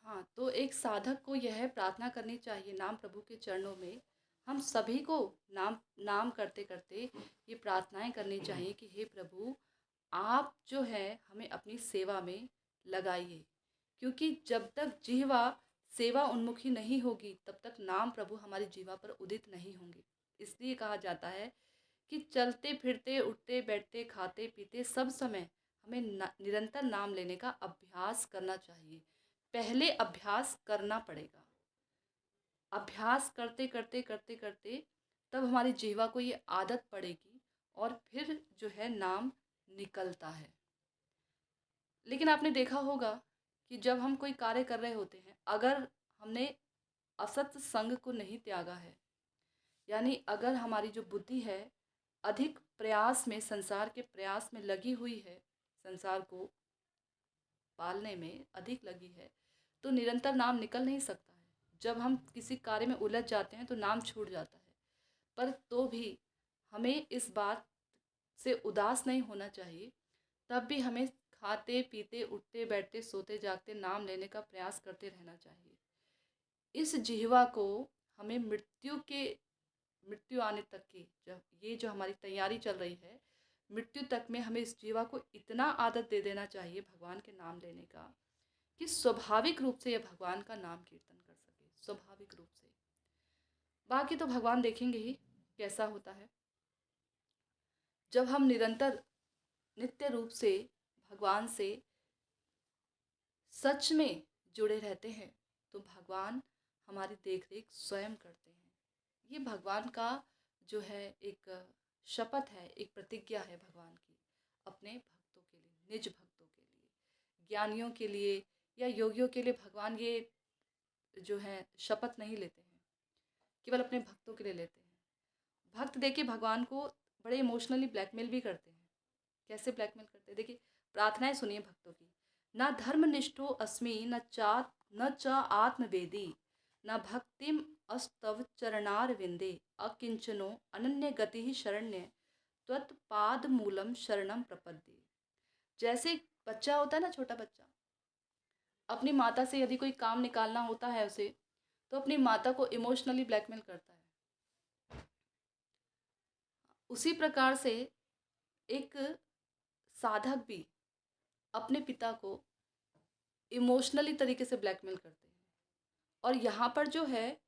हाँ, तो एक साधक को यह प्रार्थना करनी चाहिए नाम प्रभु के चरणों में। हम सभी को नाम नाम करते करते ये प्रार्थनाएं करनी चाहिए कि हे प्रभु, आप जो है हमें अपनी सेवा में लगाइए, क्योंकि जब तक जिह्वा सेवा उन्मुखी नहीं होगी तब तक नाम प्रभु हमारी जीवा पर उदित नहीं होंगे। इसलिए कहा जाता है कि चलते फिरते उठते बैठते खाते पीते सब समय हमें निरंतर नाम लेने का अभ्यास करना चाहिए। पहले अभ्यास करना पड़ेगा। अभ्यास करते करते करते करते तब हमारी जिह्वा को ये आदत पड़ेगी और फिर जो है नाम निकलता है। लेकिन आपने देखा होगा कि जब हम कोई कार्य कर रहे होते हैं, अगर हमने असत संग को नहीं त्यागा है, यानी अगर हमारी जो बुद्धि है अधिक प्रयास में, संसार के प्रयास में लगी हुई है, संसार को पालने में अधिक लगी है, तो निरंतर नाम निकल नहीं सकता है। जब हम किसी कार्य में उलझ जाते हैं तो नाम छूट जाता है। पर तो भी हमें इस बात से उदास नहीं होना चाहिए। तब भी हमें खाते पीते उठते बैठते सोते जागते नाम लेने का प्रयास करते रहना चाहिए। इस जिह्वा को हमें मृत्यु आने तक की, जब ये जो हमारी तैयारी चल रही है, मृत्यु तक में हमें इस जीवा को इतना आदत दे देना चाहिए भगवान के नाम लेने का कि स्वाभाविक रूप से यह भगवान का नाम कीर्तन कर सके, स्वाभाविक रूप से। बाकी तो भगवान देखेंगे ही कैसा होता है। जब हम निरंतर नित्य रूप से भगवान से सच में जुड़े रहते हैं तो भगवान हमारी देख रेख स्वयं करते हैं। ये भगवान का जो है एक शपथ है, एक प्रतिज्ञा है भगवान की अपने भक्तों के लिए, निज भक्तों के लिए, ज्ञानियों के लिए या योगियों के लिए भगवान ये जो है शपथ नहीं लेते हैं, केवल अपने भक्तों के लिए लेते हैं। भक्त देखिए भगवान को बड़े इमोशनली ब्लैकमेल भी करते हैं। कैसे ब्लैकमेल करते हैं, देखिए प्रार्थनाएं सुनिए भक्तों की। न धर्मनिष्ठो अस्मि न च आत्मवेदी न भक्तिम अस्तव चरणार विंदे अकिंचनो अनन्य गति शरण्य त्वत्पाद मूलम शरणम प्रपद्ये। जैसे बच्चा होता है ना, छोटा बच्चा अपनी माता से यदि कोई काम निकालना होता है उसे, तो अपनी माता को इमोशनली ब्लैकमेल करता है। उसी प्रकार से एक साधक भी अपने पिता को इमोशनली तरीके से ब्लैकमेल करते हैं। और यहाँ पर जो है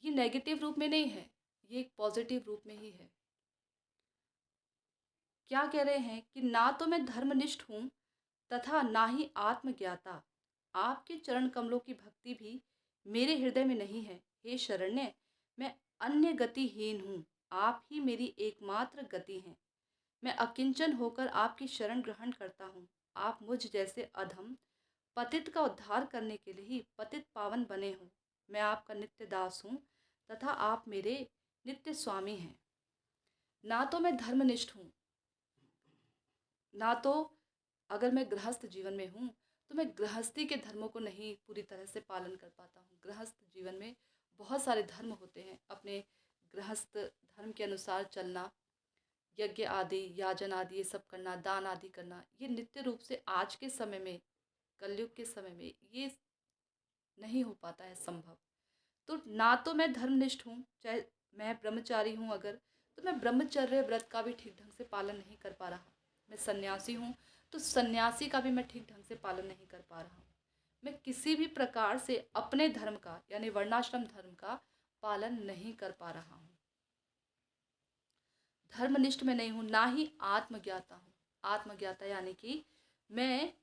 ये नेगेटिव रूप में नहीं है, ये एक पॉजिटिव रूप में ही है। क्या कह रहे हैं कि ना तो मैं धर्मनिष्ठ हूँ तथा ना ही आत्मज्ञाता, आपके चरण कमलों की भक्ति भी मेरे हृदय में नहीं है। हे शरण्य, मैं अन्य गतिहीन हूँ, आप ही मेरी एकमात्र गति हैं। मैं अकिंचन होकर आपकी शरण ग्रहण करता हूँ। आप मुझ जैसे अधम पतित का उद्धार करने के लिए ही पतित पावन बने हो। मैं आपका नित्य दास हूँ तथा आप मेरे नित्य स्वामी हैं। ना तो मैं धर्मनिष्ठ हूँ, ना तो अगर मैं गृहस्थ जीवन में हूँ तो मैं गृहस्थी के धर्मों को नहीं पूरी तरह से पालन कर पाता हूँ। गृहस्थ जीवन में बहुत सारे धर्म होते हैं, अपने गृहस्थ धर्म के अनुसार चलना, यज्ञ आदि, याजन आदि ये सब करना, दान आदि करना, ये नित्य रूप से आज के समय में, कलयुग के समय में ये नहीं हो पाता है संभव। तो ना तो मैं धर्मनिष्ठ हूँ, चाहे मैं ब्रह्मचारी हूँ अगर, तो मैं ब्रह्मचर्य व्रत का भी ठीक ढंग से पालन नहीं कर पा रहा। मैं सन्यासी हूँ तो सन्यासी का भी मैं ठीक ढंग से पालन नहीं कर पा रहा हूँ। मैं किसी भी प्रकार से अपने धर्म का यानी वर्णाश्रम धर्म का पालन नहीं कर पा रहा हूँ। धर्मनिष्ठ में नहीं हूँ, ना ही आत्मज्ञाता हूँ। आत्मज्ञाता यानी कि मैं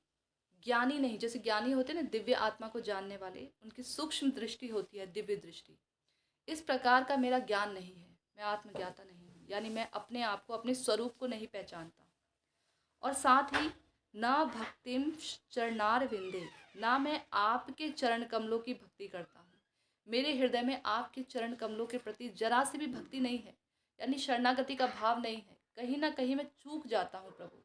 ज्ञानी नहीं, जैसे ज्ञानी होते हैं ना दिव्य आत्मा को जानने वाले, उनकी सूक्ष्म दृष्टि होती है, दिव्य दृष्टि। इस प्रकार का मेरा ज्ञान नहीं है, मैं आत्मज्ञाता नहीं हूँ, यानी मैं अपने आप को, अपने स्वरूप को नहीं पहचानता। और साथ ही ना भक्तिम चरणार विंदे, ना मैं आपके चरण कमलों की भक्ति करता हूँ। मेरे हृदय में आपके चरण कमलों के प्रति जरा सी भी भक्ति नहीं है, यानी शरणागति का भाव नहीं है। कहीं ना कहीं मैं चूक जाता हूँ प्रभु,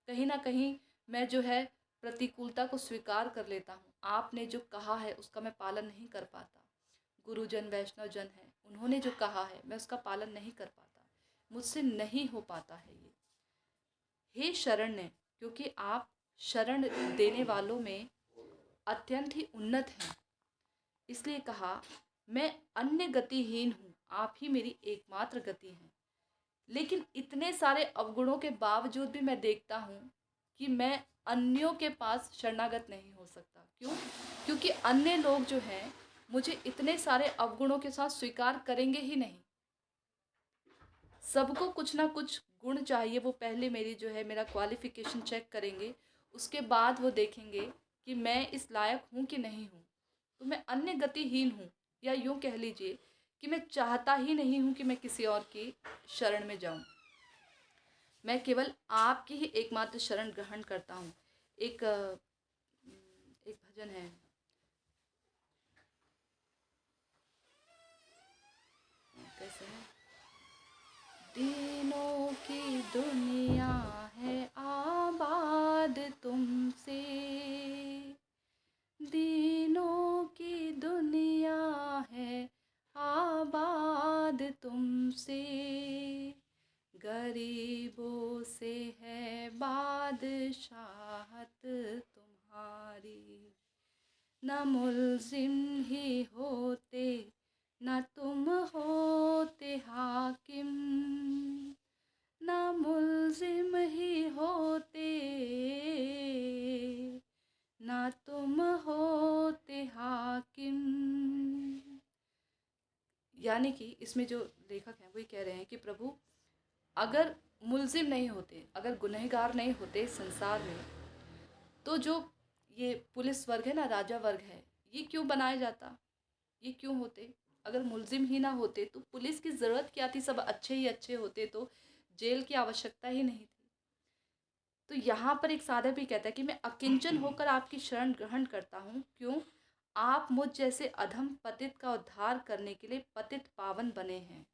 कहीं ना कहीं मैं जो है प्रतिकूलता को स्वीकार कर लेता हूँ। आपने जो कहा है उसका मैं पालन नहीं कर पाता। गुरुजन वैष्णव जन है, उन्होंने जो कहा है मैं उसका पालन नहीं कर पाता, मुझसे नहीं हो पाता है ये। हे शरण्य, क्योंकि आप शरण देने वालों में अत्यंत ही उन्नत हैं, इसलिए कहा मैं अन्य गतिहीन हूँ, आप ही मेरी एकमात्र गति हैं। लेकिन इतने सारे अवगुणों के बावजूद भी मैं देखता हूँ कि मैं अन्यों के पास शरणागत नहीं हो सकता। क्यों? क्योंकि अन्य लोग जो हैं मुझे इतने सारे अवगुणों के साथ स्वीकार करेंगे ही नहीं। सबको कुछ ना कुछ गुण चाहिए, वो पहले मेरी जो है मेरा क्वालिफ़िकेशन चेक करेंगे, उसके बाद वो देखेंगे कि मैं इस लायक हूँ कि नहीं हूँ। तो मैं अन्य गतिहीन हूँ, या यूँ कह लीजिए कि मैं चाहता ही नहीं हूँ कि मैं किसी और की शरण में जाऊँ। मैं केवल आपकी ही एकमात्र शरण ग्रहण करता हूँ। एक भजन है, कैसे है? दीनों की दुनिया है आबाद तुमसे, दीनों की दुनिया है आबाद तुमसे, गरीबों से है बादशाहत तुम्हारी, न मुल्जिम ही होते न तुम होते हाकिम, न मुल्जिम ही होते न तुम होते हाकिम। यानी कि इसमें जो लेखक हैं वही कह रहे हैं कि प्रभु, अगर मुल्जिम नहीं होते, अगर गुनहगार नहीं होते संसार में, तो जो ये पुलिस वर्ग है ना, राजा वर्ग है, ये क्यों बनाया जाता? ये क्यों होते? अगर मुल्जिम ही ना होते तो पुलिस की ज़रूरत क्या थी? सब अच्छे ही अच्छे होते तो जेल की आवश्यकता ही नहीं थी। तो यहाँ पर एक साधक भी कहता है कि मैं अकिंचन होकर आपकी शरण ग्रहण करता हूँ। क्यों? आप मुझ जैसे अधम पतित का उद्धार करने के लिए पतित पावन बने हैं।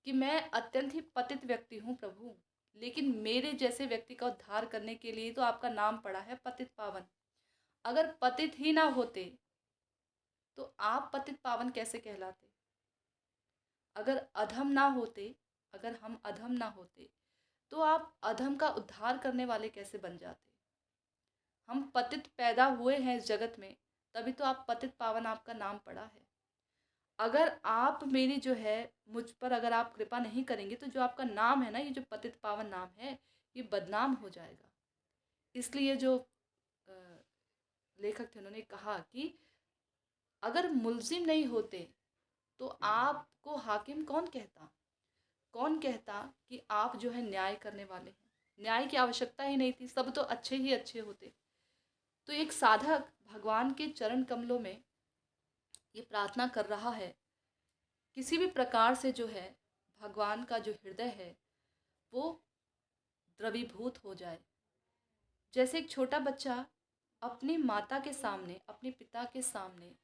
कि मैं अत्यंत ही पतित व्यक्ति हूँ प्रभु, लेकिन मेरे जैसे व्यक्ति का उद्धार करने के लिए तो आपका नाम पड़ा है पतित पावन। अगर पतित ही ना होते तो आप पतित पावन कैसे कहलाते? अगर अधम ना होते, अगर हम अधम ना होते, तो आप अधम का उद्धार करने वाले कैसे बन जाते? हम पतित पैदा हुए हैं इस जगत में, तभी तो आप पतित पावन आपका नाम पड़ा है। अगर आप मेरी जो है मुझ पर अगर आप कृपा नहीं करेंगे, तो जो आपका नाम है ना, ये जो पतित पावन नाम है, ये बदनाम हो जाएगा। इसलिए जो अ, लेखक थे उन्होंने कहा कि अगर मुल्जिम नहीं होते तो आपको हाकिम कौन कहता? कौन कहता कि आप जो है न्याय करने वाले हैं? न्याय की आवश्यकता ही नहीं थी, सब तो अच्छे ही अच्छे होते। तो एक साधक भगवान के चरण कमलों में ये प्रार्थना कर रहा है, किसी भी प्रकार से जो है भगवान का जो हृदय है वो द्रवीभूत हो जाए। जैसे एक छोटा बच्चा अपनी माता के सामने, अपने पिता के सामने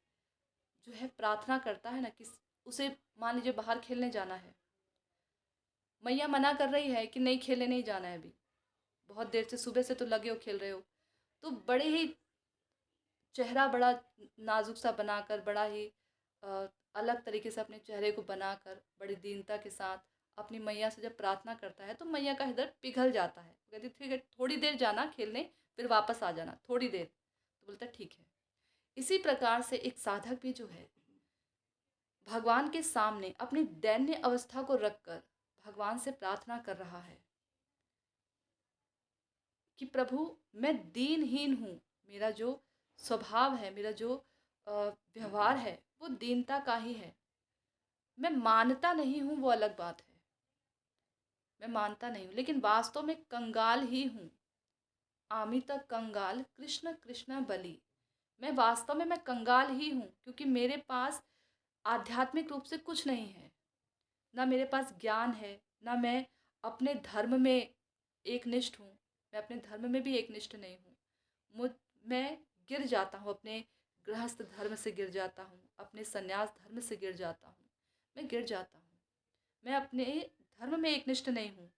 जो है प्रार्थना करता है ना, कि उसे मान लीजिए बाहर खेलने जाना है, मैया मना कर रही है कि नहीं खेलने नहीं जाना है अभी, बहुत देर से सुबह से तो लगे हो खेल रहे हो, तो बड़े ही चेहरा बड़ा नाजुक सा बनाकर, बड़ा ही अलग तरीके से अपने चेहरे को बनाकर, बड़ी दीनता के साथ अपनी मैया से जब प्रार्थना करता है तो मैया का हृदय पिघल जाता है। कहती ठीक है, थोड़ी देर जाना खेलने, फिर वापस आ जाना, थोड़ी देर। तो बोलता ठीक है। इसी प्रकार से एक साधक भी जो है भगवान के सामने अपनी दैन्य अवस्था को रखकर भगवान से प्रार्थना कर रहा है कि प्रभु, मैं दीनहीन हूँ, मेरा जो स्वभाव है, मेरा जो व्यवहार है वो दीनता का ही है। मैं मानता नहीं हूँ वो अलग बात है, मैं मानता नहीं हूँ, लेकिन वास्तव में कंगाल ही हूँ। आमिता कंगाल कृष्ण कृष्ण बलि। मैं वास्तव में मैं कंगाल ही हूँ, क्योंकि मेरे पास आध्यात्मिक रूप से कुछ नहीं है। ना मेरे पास ज्ञान है, ना मैं अपने धर्म में एकनिष्ठ हूँ, मैं अपने धर्म में भी एकनिष्ठ नहीं हूँ। मुझ मैं गिर जाता हूँ, अपने गृहस्थ धर्म से गिर जाता हूँ, अपने संन्यास धर्म से गिर जाता हूँ, मैं गिर जाता हूँ। मैं अपने धर्म में एकनिष्ठ नहीं हूँ,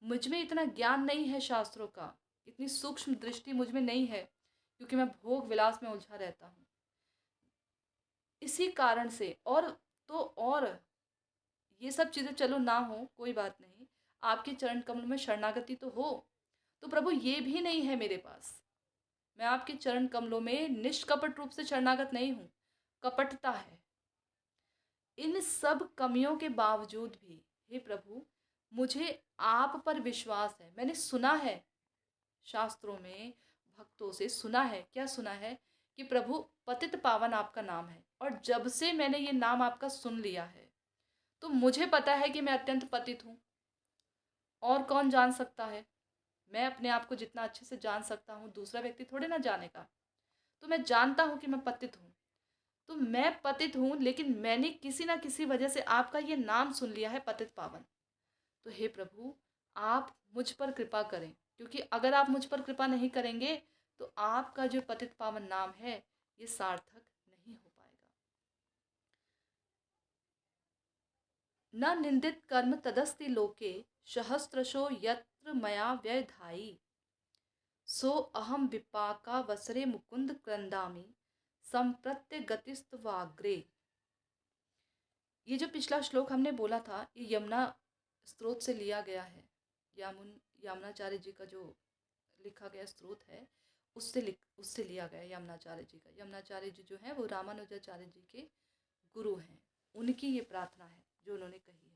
मुझ में इतना ज्ञान नहीं है शास्त्रों का, इतनी सूक्ष्म दृष्टि मुझ में नहीं है, क्योंकि मैं भोग विलास में उलझा रहता हूँ। इसी कारण से और ये सब चीज़ें चलो ना हो, कोई बात नहीं, आपके चरण कमल में शरणागति तो हो। तो प्रभु, ये भी नहीं है मेरे पास। मैं आपके चरण कमलों में निष्कपट रूप से शरणागत नहीं हूँ, कपटता है। इन सब कमियों के बावजूद भी हे प्रभु, मुझे आप पर विश्वास है। मैंने सुना है शास्त्रों में भक्तों से सुना है, क्या सुना है कि प्रभु पतित पावन आपका नाम है, और जब से मैंने ये नाम आपका सुन लिया है तो मुझे पता है कि मैं अत्यंत पतित हूँ। और कौन जान सकता है? मैं अपने आप को जितना अच्छे से जान सकता हूँ, दूसरा व्यक्ति थोड़े ना जानेगा। तो मैं जानता हूँ कि मैं पतित हूँ। तो मैं पतित हूँ, लेकिन मैंने किसी ना किसी वजह से आपका ये नाम सुन लिया है, पतित पावन। तो हे प्रभु, आप मुझ पर कृपा करें, क्योंकि अगर आप मुझ पर कृपा नहीं करेंगे तो आपका जो पतित पावन नाम है ये सार्थक नहीं हो पाएगा। न निंदित कर्म तदस्ति लोके, सहस्त्रशो यत्र मया व्यधायी, सो अहम विपाका वसरे मुकुंद क्रंदामि, संप्रत्य गतिस्तवाग्रे। ये जो पिछला श्लोक हमने बोला था, ये यमुना स्रोत से लिया गया है। यामुनाचार्य जी का जो लिखा गया स्रोत है, उससे लिया गया है यमुनाचार्य जी का। यमुनाचार्य जी जो है वो रामानुजाचार्य जी के गुरु हैं। उनकी ये प्रार्थना है जो उन्होंने कही है।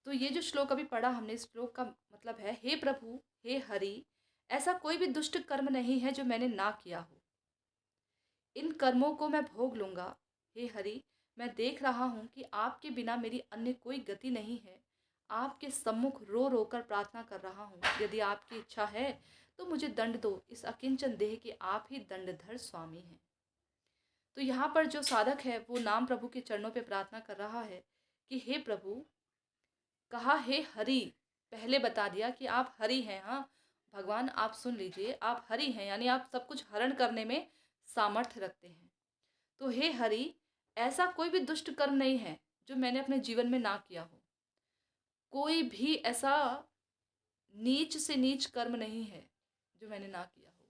तो ये जो श्लोक अभी पढ़ा हमने, इस श्लोक का मतलब है, हे प्रभु, हे हरि, ऐसा कोई भी दुष्ट कर्म नहीं है जो मैंने ना किया हो। इन कर्मों को मैं भोग लूँगा। हे हरि, मैं देख रहा हूँ कि आपके बिना मेरी अन्य कोई गति नहीं है। आपके सम्मुख रो रो कर प्रार्थना कर रहा हूँ। यदि आपकी इच्छा है तो मुझे दंड दो, इस अकिंचन देह के आप ही दंडधर स्वामी हैं। तो यहाँ पर जो साधक है वो नाम प्रभु के चरणों पे प्रार्थना कर रहा है कि हे प्रभु, कहा हे हरि, पहले बता दिया कि आप हरि हैं। हाँ भगवान, आप सुन लीजिए, आप हरि हैं, यानी आप सब कुछ हरण करने में सामर्थ्य रखते हैं। तो हे हरि, ऐसा कोई भी दुष्ट कर्म नहीं है जो मैंने अपने जीवन में ना किया हो। कोई भी ऐसा नीच से नीच कर्म नहीं है जो मैंने ना किया हो,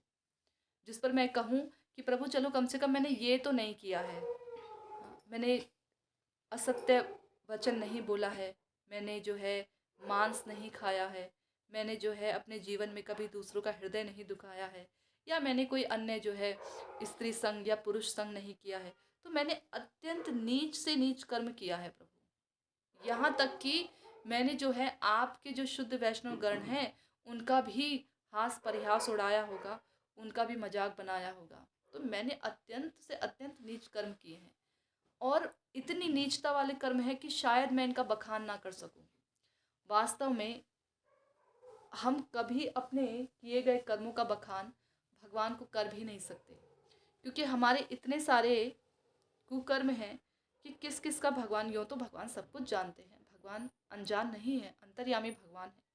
जिस पर मैं कहूँ कि प्रभु चलो कम से कम मैंने ये तो नहीं किया है। हाँ, मैंने असत्य वचन नहीं बोला है, मैंने जो है मांस नहीं खाया है, मैंने जो है अपने जीवन में कभी दूसरों का हृदय नहीं दुखाया है, या मैंने कोई अन्य जो है स्त्री संग या पुरुष संग नहीं किया है। तो मैंने अत्यंत नीच से नीच कर्म किया है प्रभु। यहाँ तक कि मैंने जो है आपके जो शुद्ध वैष्णव गण हैं उनका भी हास परिहास उड़ाया होगा, उनका भी मजाक बनाया होगा। तो मैंने अत्यंत से अत्यंत नीच कर्म किए हैं, और इतनी नीचता वाले कर्म है कि शायद मैं इनका बखान ना कर सकूं। वास्तव में हम कभी अपने किए गए कर्मों का बखान भगवान को कर भी नहीं सकते, क्योंकि हमारे इतने सारे कुकर्म हैं कि किस किस का भगवान, यूँ तो भगवान सब कुछ जानते हैं, भगवान अनजान नहीं है, अंतर्यामी भगवान है।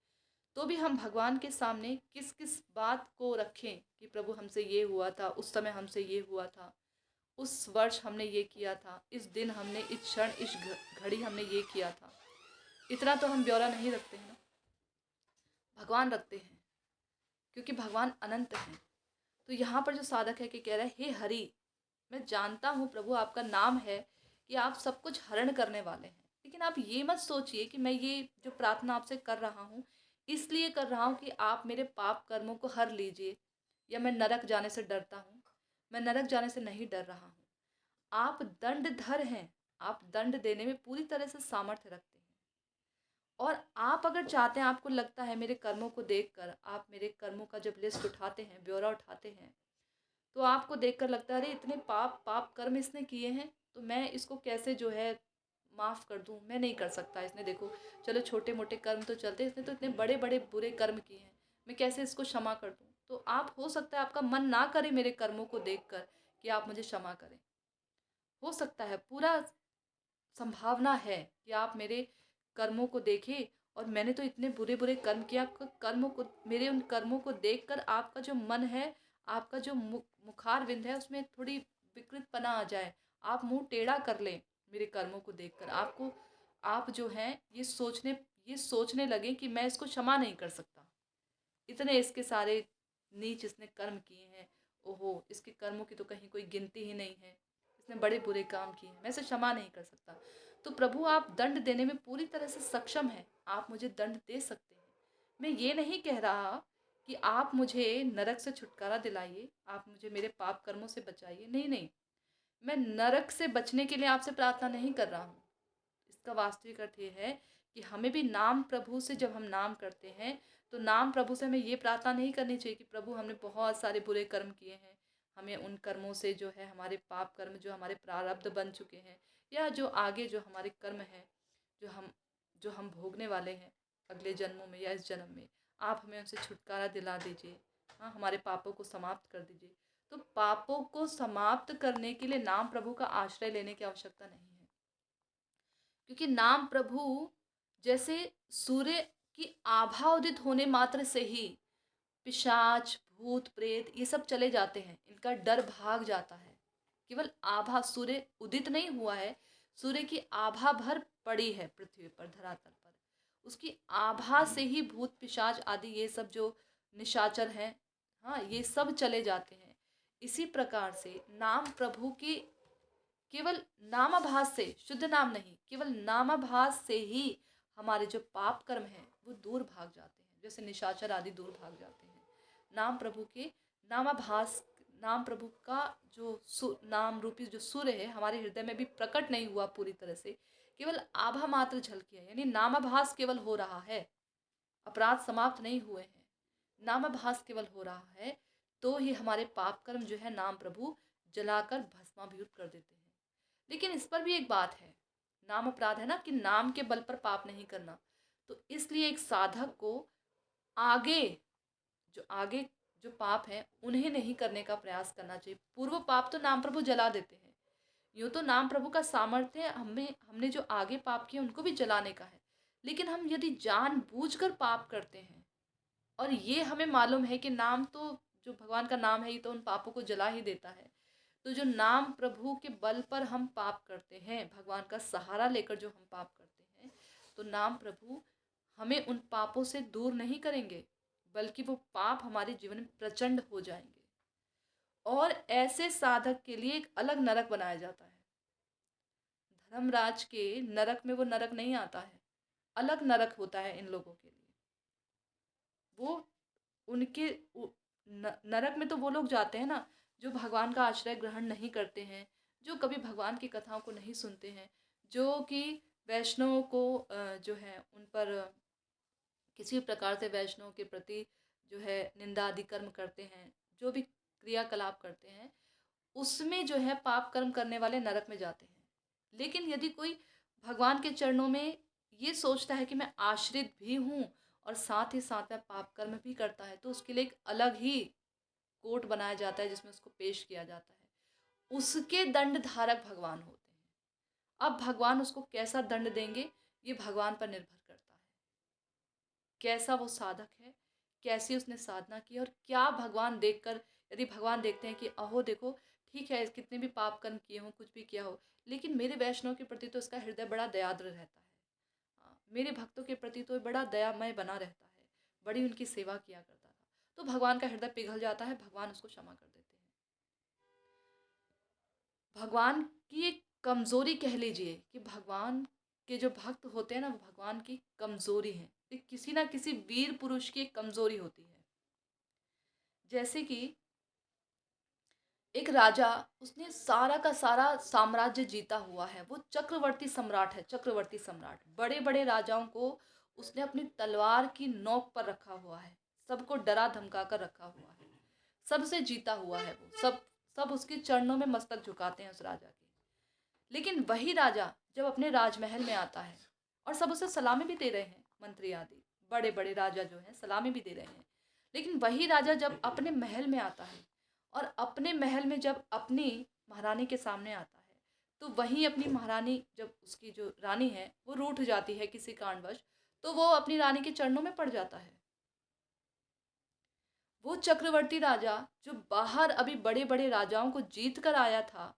तो भी हम भगवान के सामने किस किस बात को रखें कि प्रभु हमसे ये हुआ था, उस समय हमसे ये हुआ था, उस वर्ष हमने ये किया था, इस दिन हमने, इस क्षण, इस घड़ी हमने ये किया था। इतना तो हम ब्यौरा नहीं रखते हैं ना, भगवान रखते हैं, क्योंकि भगवान अनंत हैं। तो यहाँ पर जो साधक है कि कह रहा है, हे हरि, मैं जानता हूँ प्रभु आपका नाम है कि आप सब कुछ हरण करने वाले हैं, लेकिन आप ये मत सोचिए कि मैं ये जो प्रार्थना आपसे कर रहा हूँ इसलिए कर रहा हूँ कि आप मेरे पाप कर्मों को हर लीजिए, या मैं नरक जाने से डरता हूँ। मैं नरक जाने से नहीं डर रहा हूँ। आप दंडधर हैं, आप दंड देने में पूरी तरह से सामर्थ्य रखते हैं। और आप अगर चाहते हैं, आपको लगता है मेरे कर्मों को देखकर, आप मेरे कर्मों का जब लिस्ट उठाते हैं, ब्यौरा उठाते हैं, तो आपको देखकर लगता है अरे इतने पाप पाप कर्म इसने किए हैं, तो मैं इसको कैसे जो है माफ़ कर दूं, मैं नहीं कर सकता। इसने देखो, चलो छोटे मोटे कर्म तो चलते, इसने तो इतने बड़े बड़े बुरे कर्म किए हैं, मैं कैसे इसको क्षमा कर दूं। तो आप, हो सकता है आपका मन ना करे मेरे कर्मों को देखकर कि आप मुझे क्षमा करें, हो सकता है, पूरा संभावना है कि आप मेरे कर्मों को देखें, और मैंने तो इतने बुरे बुरे कर्म किया, आपका कर्मों को, मेरे उन कर्मों को देखकर आपका जो मन है, आपका जो मुखार विंद है, उसमें थोड़ी विकृतपना आ जाए, आप मुंह टेढ़ा कर लें मेरे कर्मों को देखकर, आपको, आप जो हैं ये सोचने लगे कि मैं इसको क्षमा नहीं कर सकता, इतने इसके सारे नीच इसने कर्म किए हैं, ओहो इसके कर्मों की तो कहीं कोई गिनती ही नहीं है, इसने बड़े बुरे काम किए हैं, मैं इसे क्षमा नहीं कर सकता। तो प्रभु आप दंड देने में पूरी तरह से सक्षम हैं, आप मुझे दंड दे सकते हैं। मैं ये नहीं कह रहा कि आप मुझे नरक से छुटकारा दिलाइए, आप मुझे मेरे पाप कर्मों से बचाइए, नहीं नहीं, मैं नरक से बचने के लिए आपसे प्रार्थना नहीं कर रहा हूँ। इसका वास्तविक अर्थ ये है कि हमें भी नाम प्रभु से जब हम नाम करते हैं तो नाम प्रभु से हमें ये प्रार्थना नहीं करनी चाहिए कि प्रभु हमने बहुत सारे बुरे कर्म किए हैं, हमें उन कर्मों से जो है हमारे पाप कर्म जो हमारे प्रारब्ध बन चुके हैं, या जो आगे जो हमारे कर्म हैं जो हम भोगने वाले हैं अगले जन्मों में या इस जन्म में, आप हमें उनसे छुटकारा दिला दीजिए। हाँ, हमारे पापों को समाप्त कर दीजिए। तो पापों को समाप्त करने के लिए नाम प्रभु का आश्रय लेने की आवश्यकता नहीं है, क्योंकि नाम प्रभु जैसे सूर्य की आभा उदित होने मात्र से ही पिशाच, भूत, प्रेत ये सब चले जाते हैं, इनका डर भाग जाता है। केवल आभा, सूर्य उदित नहीं हुआ है, सूर्य की आभा भर पड़ी है पृथ्वी पर, धरातल पर, उसकी आभा से ही भूत, पिशाच आदि ये सब जो निशाचर हैं, हाँ, ये सब चले जाते हैं। इसी प्रकार से नाम प्रभु की केवल नामाभास से, शुद्ध नाम नहीं, केवल नामाभास से ही हमारे जो पाप कर्म हैं वो दूर भाग जाते हैं, जैसे निशाचर आदि दूर भाग जाते हैं। नाम प्रभु के नामाभास, नाम प्रभु का जो नाम रूपी जो सूर्य है हमारे हृदय में भी प्रकट नहीं हुआ पूरी तरह से, केवल आभा मात्र झलकी है, यानी नामाभास केवल हो रहा है, अपराध समाप्त नहीं हुए हैं, नामाभास केवल हो रहा है, तो ही हमारे पाप कर्म जो है नाम प्रभु जलाकर भस्माभूत कर देते हैं। लेकिन इस पर भी एक बात है, नाम अपराध है ना, कि नाम के बल पर पाप नहीं करना, तो इसलिए एक साधक को आगे आगे जो पाप हैं उन्हें नहीं करने का प्रयास करना चाहिए। पूर्व पाप तो नाम प्रभु जला देते हैं, यूँ तो नाम प्रभु का सामर्थ्य हमने जो आगे पाप किए उनको भी जलाने का है, लेकिन हम यदि जानबूझकर पाप करते हैं और ये हमें मालूम है कि नाम तो जो भगवान का नाम है ये तो उन पापों को जला ही देता है, तो जो नाम प्रभु के बल पर हम पाप करते हैं, भगवान का सहारा लेकर जो हम पाप करते हैं, तो नाम प्रभु हमें उन पापों से दूर नहीं करेंगे, बल्कि वो पाप हमारे जीवन में प्रचंड हो जाएंगे। और ऐसे साधक के लिए एक अलग नरक बनाया जाता है। धर्मराज के नरक में वो नरक नहीं आता है, अलग नरक होता है इन लोगों के लिए। वो उनके नरक में तो वो लोग जाते हैं ना जो भगवान का आश्रय ग्रहण नहीं करते हैं, जो कभी भगवान की कथाओं को नहीं सुनते हैं, जो कि वैष्णवों को जो है उन पर किसी प्रकार से वैष्णव के प्रति जो है निंदा आदि कर्म करते हैं, जो भी क्रियाकलाप करते हैं, उसमें जो है पाप कर्म करने वाले नरक में जाते हैं। लेकिन यदि कोई भगवान के चरणों में ये सोचता है कि मैं आश्रित भी हूँ और साथ ही साथ में पाप कर्म भी करता है, तो उसके लिए एक अलग ही कोर्ट बनाया जाता है जिसमें उसको पेश किया जाता है। उसके दंड धारक भगवान होते हैं। अब भगवान उसको कैसा दंड देंगे ये भगवान पर निर्भर करता है, कैसा वो साधक है, कैसी उसने साधना की, और क्या भगवान देखकर, यदि भगवान देखते हैं कि अहो देखो ठीक है कितने भी पाप कर्म किए हों, कुछ भी किया हो, लेकिन मेरे वैष्णव के प्रति तो इसका हृदय बड़ा दयाद्र रहता है, मेरे भक्तों के प्रति तो बड़ा दयामय बना रहता है, बड़ी उनकी सेवा किया करता था, तो भगवान का हृदय पिघल जाता है, भगवान उसको क्षमा कर देते हैं। भगवान की एक कमज़ोरी कह लीजिए कि भगवान के जो भक्त होते हैं ना वो भगवान की कमज़ोरी है, किसी ना किसी वीर पुरुष की एक कमज़ोरी होती है। जैसे कि एक राजा, उसने सारा का सारा साम्राज्य जीता हुआ है, वो चक्रवर्ती सम्राट है, चक्रवर्ती सम्राट, बड़े बड़े राजाओं को उसने अपनी तलवार की नोक पर रखा हुआ है, सबको डरा धमका कर रखा हुआ है, सबसे जीता हुआ है वो, सब उसके चरणों में मस्तक झुकाते हैं उस राजा के। लेकिन वही राजा जब अपने राजमहल में आता है और सब उसे सलामी भी दे रहे हैं, मंत्री आदि बड़े बड़े राजा जो हैं सलामी भी दे रहे हैं, लेकिन वही राजा जब अपने महल में आता है और अपने महल में जब अपनी महारानी के सामने आता है, तो वहीं अपनी महारानी, जब उसकी जो रानी है वो रूठ जाती है किसी कारणवश, तो वो अपनी रानी के चरणों में पड़ जाता है। वो चक्रवर्ती राजा जो बाहर अभी बड़े बड़े राजाओं को जीत कर आया था,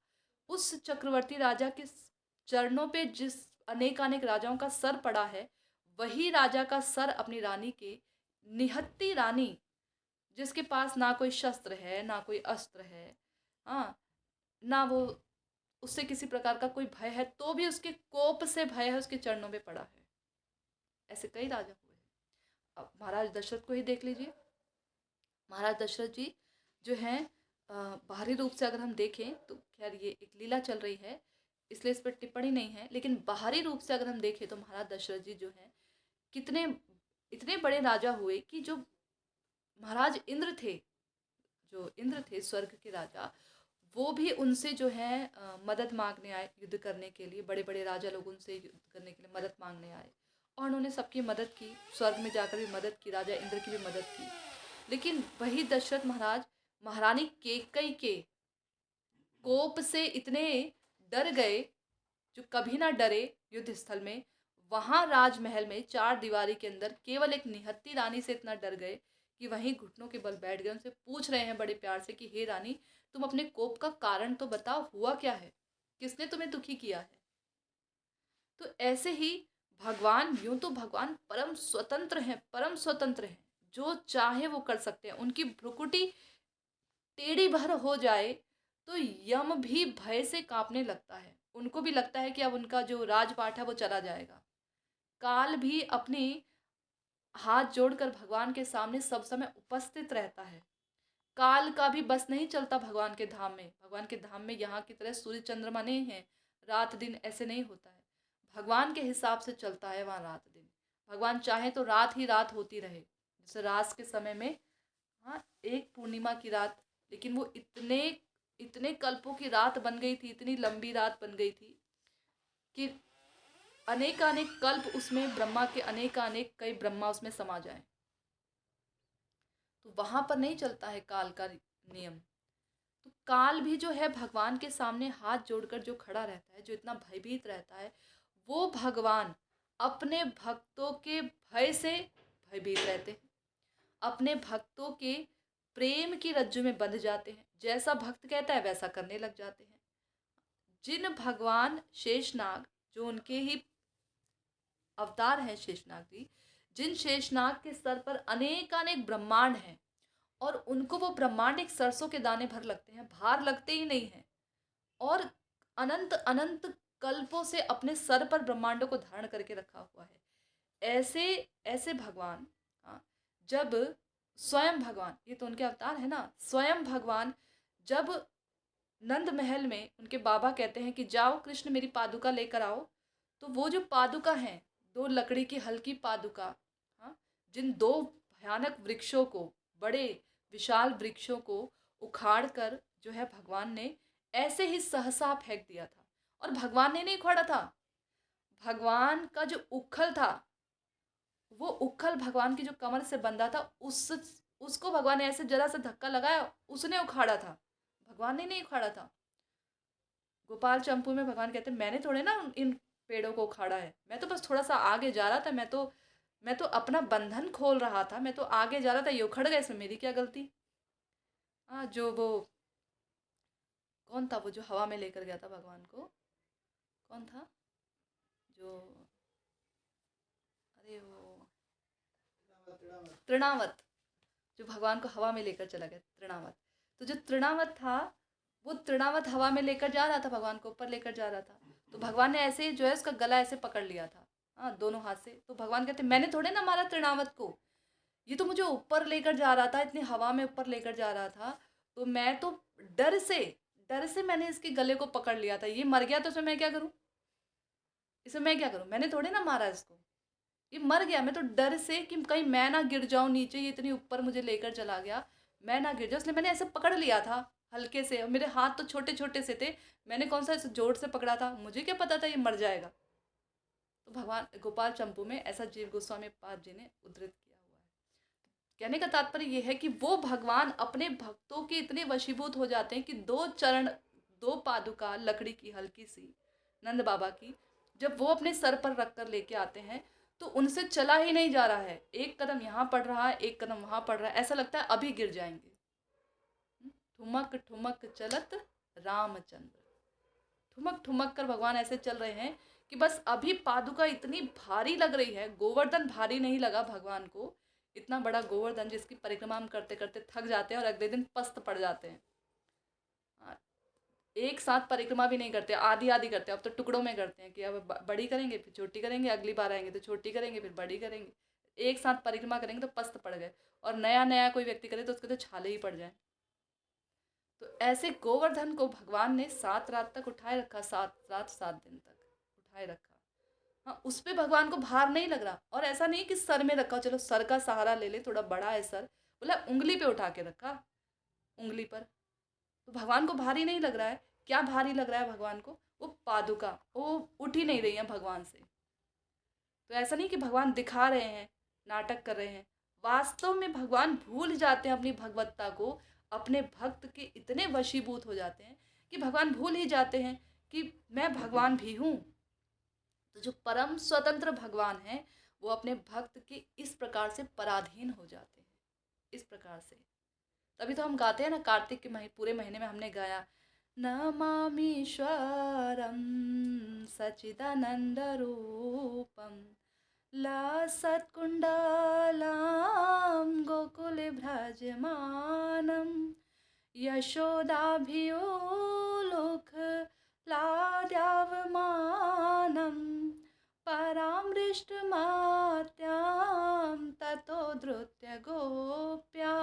उस चक्रवर्ती राजा के चरणों पे जिस अनेकानेक राजाओं का सर पड़ा है, वही राजा का सर अपनी रानी के, निहत्ती रानी जिसके पास ना कोई शस्त्र है ना कोई अस्त्र है, हाँ, ना वो उससे किसी प्रकार का कोई भय है, तो भी उसके कोप से भय है, उसके चरणों में पड़ा है। ऐसे कई राजा हुए हैं। अब महाराज दशरथ को ही देख लीजिए। महाराज दशरथ जी जो हैं, बाहरी रूप से अगर हम देखें तो खैर ये एक लीला चल रही है इसलिए इस पर टिप्पणी नहीं है, लेकिन बाहरी रूप से अगर हम देखें तो महाराज दशरथ जी जो हैं कितने इतने बड़े राजा हुए कि जो महाराज इंद्र थे, जो इंद्र थे स्वर्ग के राजा, वो भी उनसे जो है मदद मांगने आए युद्ध करने के लिए। बड़े बड़े राजा लोग उनसे युद्ध करने के लिए मदद मांगने आए और उन्होंने सबकी मदद की, स्वर्ग में जाकर भी मदद की, राजा इंद्र की भी मदद की। लेकिन वही दशरथ महाराज महारानी केकई के कोप से इतने डर गए, जो कभी ना डरे युद्ध स्थल में, वहां राजमहल में चार दीवारी के अंदर केवल एक निहत्ती रानी से इतना डर गए कि वहीं घुटनों के बल बैठ गए। उनसे पूछ रहे हैं बड़े प्यार से कि हे रानी, तुम अपने कोप का कारण तो बताओ, हुआ क्या है, किसने तुम्हें दुखी किया है। तो ऐसे ही भगवान, यूं तो भगवान परम स्वतंत्र हैं, परम स्वतंत्र हैं, जो चाहे वो कर सकते हैं। उनकी भ्रुकुटी टेढ़ी भर हो जाए तो यम भी भय से कांपने लगता है। उनको भी लगता है कि अब उनका जो राजपाट है वो चला जाएगा। काल भी अपने हाथ जोड़कर भगवान के सामने सब समय उपस्थित रहता है। काल का भी बस नहीं चलता भगवान के धाम में। भगवान के धाम में यहाँ की तरह सूर्य चंद्रमा नहीं है, रात दिन ऐसे नहीं होता है। भगवान के हिसाब से चलता है वहाँ रात दिन। भगवान चाहे तो रात ही रात होती रहे, जैसे रात के समय में, हाँ, एक पूर्णिमा की रात, लेकिन वो इतने इतने कल्पों की रात बन गई थी, इतनी लंबी रात बन गई थी कि अनेकानेक कल्प उसमें, ब्रह्मा के अनेकानेक कई ब्रह्मा उसमें समा जाए। तो वहां पर नहीं चलता है काल का नियम। तो काल भी जो है भगवान के सामने हाथ जोड़कर जो खड़ा रहता है, जो इतना भयभीत रहता है, वो भगवान अपने भक्तों के भय से भयभीत रहते हैं, अपने भक्तों के प्रेम की रज्जु में बंध जाते हैं। जैसा भक्त कहता है वैसा करने लग जाते हैं। जिन भगवान शेषनाग, जो उनके ही अवतार हैं शेषनाग जी, जिन शेषनाग के सर पर अनेकानेक ब्रह्मांड हैं और उनको वो ब्रह्मांड एक सरसों के दाने भर लगते हैं, भार लगते ही नहीं हैं, और अनंत अनंत कल्पों से अपने सर पर ब्रह्मांडों को धारण करके रखा हुआ है। ऐसे ऐसे भगवान, हाँ, जब स्वयं भगवान, ये तो उनके अवतार है ना, स्वयं भगवान जब नंद महल में उनके बाबा कहते हैं कि जाओ कृष्ण मेरी पादुका लेकर आओ, तो वो जो पादुका हैं, दो लकड़ी की हल्की पादुका, हाँ, जिन दो भयानक वृक्षों को, बड़े विशाल वृक्षों को उखाड़ कर जो है भगवान ने ऐसे ही सहसा फेंक दिया था। और भगवान ने नहीं उखाड़ा था, भगवान का जो उखल था, वो उखल भगवान की जो कमर से बंधा था, उसको भगवान ने ऐसे जरा सा धक्का लगाया, उसने उखाड़ा था, भगवान ने नहीं उखाड़ा था। गोपाल चंपू में भगवान कहते हैं मैंने थोड़े ना इन पेड़ों को उखाड़ा है, मैं तो बस थोड़ा सा आगे जा रहा था, मैं तो अपना बंधन खोल रहा था, मैं तो आगे जा रहा था, ये उखड़ गए, इसमें मेरी क्या गलती। हाँ, जो वो कौन था, वो जो हवा में लेकर गया था भगवान को, कौन था, जो, अरे वो तृणावत, जो भगवान को हवा में लेकर चला गया, तृणावत। तो जो तृणावत था, वो तृणावत हवा में लेकर जा रहा था, भगवान को ऊपर लेकर जा रहा था। तो भगवान ने ऐसे जो है उसका गला ऐसे पकड़ लिया था, हाँ, दोनों हाथ से। तो भगवान कहते मैंने थोड़े ना मारा तृणावत को, ये तो मुझे ऊपर लेकर जा रहा था, इतनी हवा में ऊपर लेकर जा रहा था, तो मैं तो डर से मैंने इसके गले को पकड़ लिया था। ये मर गया तो इसमें मैं क्या करूं, इसमें मैं क्या करूं, मैंने थोड़े ना मारा इसको, ये मर गया। मैं तो डर से कि कहीं मैं ना गिर जाऊं नीचे, ये इतनी ऊपर मुझे लेकर चला गया, मैं ना गिर जाऊं, इसलिए मैंने ऐसे पकड़ लिया था हल्के से, और मेरे हाथ तो छोटे छोटे से थे, मैंने कौन सा ऐसे जोर से पकड़ा था, मुझे क्या पता था ये मर जाएगा। तो भगवान गोपाल चंपू में ऐसा जीव गोस्वामी पाद जी ने उद्धृत किया हुआ है। कहने का तात्पर्य यह है कि वो भगवान अपने भक्तों के इतने वशीभूत हो जाते हैं कि दो चरण, दो पादुका लकड़ी की हल्की सी नंद बाबा की, जब वो अपने सर पर रख कर लेके आते हैं, तो उनसे चला ही नहीं जा रहा है। एक कदम यहाँ पड़ रहा है, एक कदम वहाँ पड़ रहा है, ऐसा लगता है अभी गिर जाएंगे। ठुमक ठुमक चलत रामचंद्र, ठुमक ठुमक कर भगवान ऐसे चल रहे हैं कि बस अभी पादुका इतनी भारी लग रही है। गोवर्धन भारी नहीं लगा भगवान को, इतना बड़ा गोवर्धन जिसकी परिक्रमा हम करते करते थक जाते हैं और अगले दिन पस्त पड़ जाते हैं। एक साथ परिक्रमा भी नहीं करते, आधी आधी करते हैं। अब तो टुकड़ों में करते हैं कि अब बड़ी करेंगे फिर छोटी करेंगे, अगली बार आएंगे तो छोटी करेंगे फिर बड़ी करेंगे। एक साथ परिक्रमा करेंगे तो पस्त पड़ गए, और नया नया कोई व्यक्ति करे तो उसके तो छाले ही पड़ जाए। तो ऐसे गोवर्धन को भगवान ने 7 रात तक उठाए रखा, 7 रात 7 दिन तक उठाए रखा। हाँ, उस पे भगवान को भार नहीं लग रहा। और ऐसा नहीं कि सर में रखा हो, चलो सर का सहारा ले ले, थोड़ा बड़ा है सर, बोला उंगली पे उठा के रखा, उंगली पर, तो भगवान को भारी नहीं लग रहा है। क्या भारी लग रहा है भगवान को? वो पादुका, वो उठ ही नहीं रही है भगवान से। तो ऐसा नहीं कि भगवान दिखा रहे हैं, नाटक कर रहे हैं। वास्तव में भगवान भूल जाते हैं अपनी भगवत्ता को, अपने भक्त के इतने वशीभूत हो जाते हैं कि भगवान भूल ही जाते हैं कि मैं भगवान भी हूँ। तो जो परम स्वतंत्र भगवान हैं, वो अपने भक्त के इस प्रकार से पराधीन हो जाते हैं, इस प्रकार से। तभी तो हम गाते हैं ना, कार्तिक के पूरे महीने में हमने गाया, नमामीश्वरम सच्चिदानंद रूपम लसत्कुण्डलां गोकुले भ्राजमानं यशोदाभियोलोकलाद्यावमानं परामृष्टमात्यां ततो धृत्य गोप्या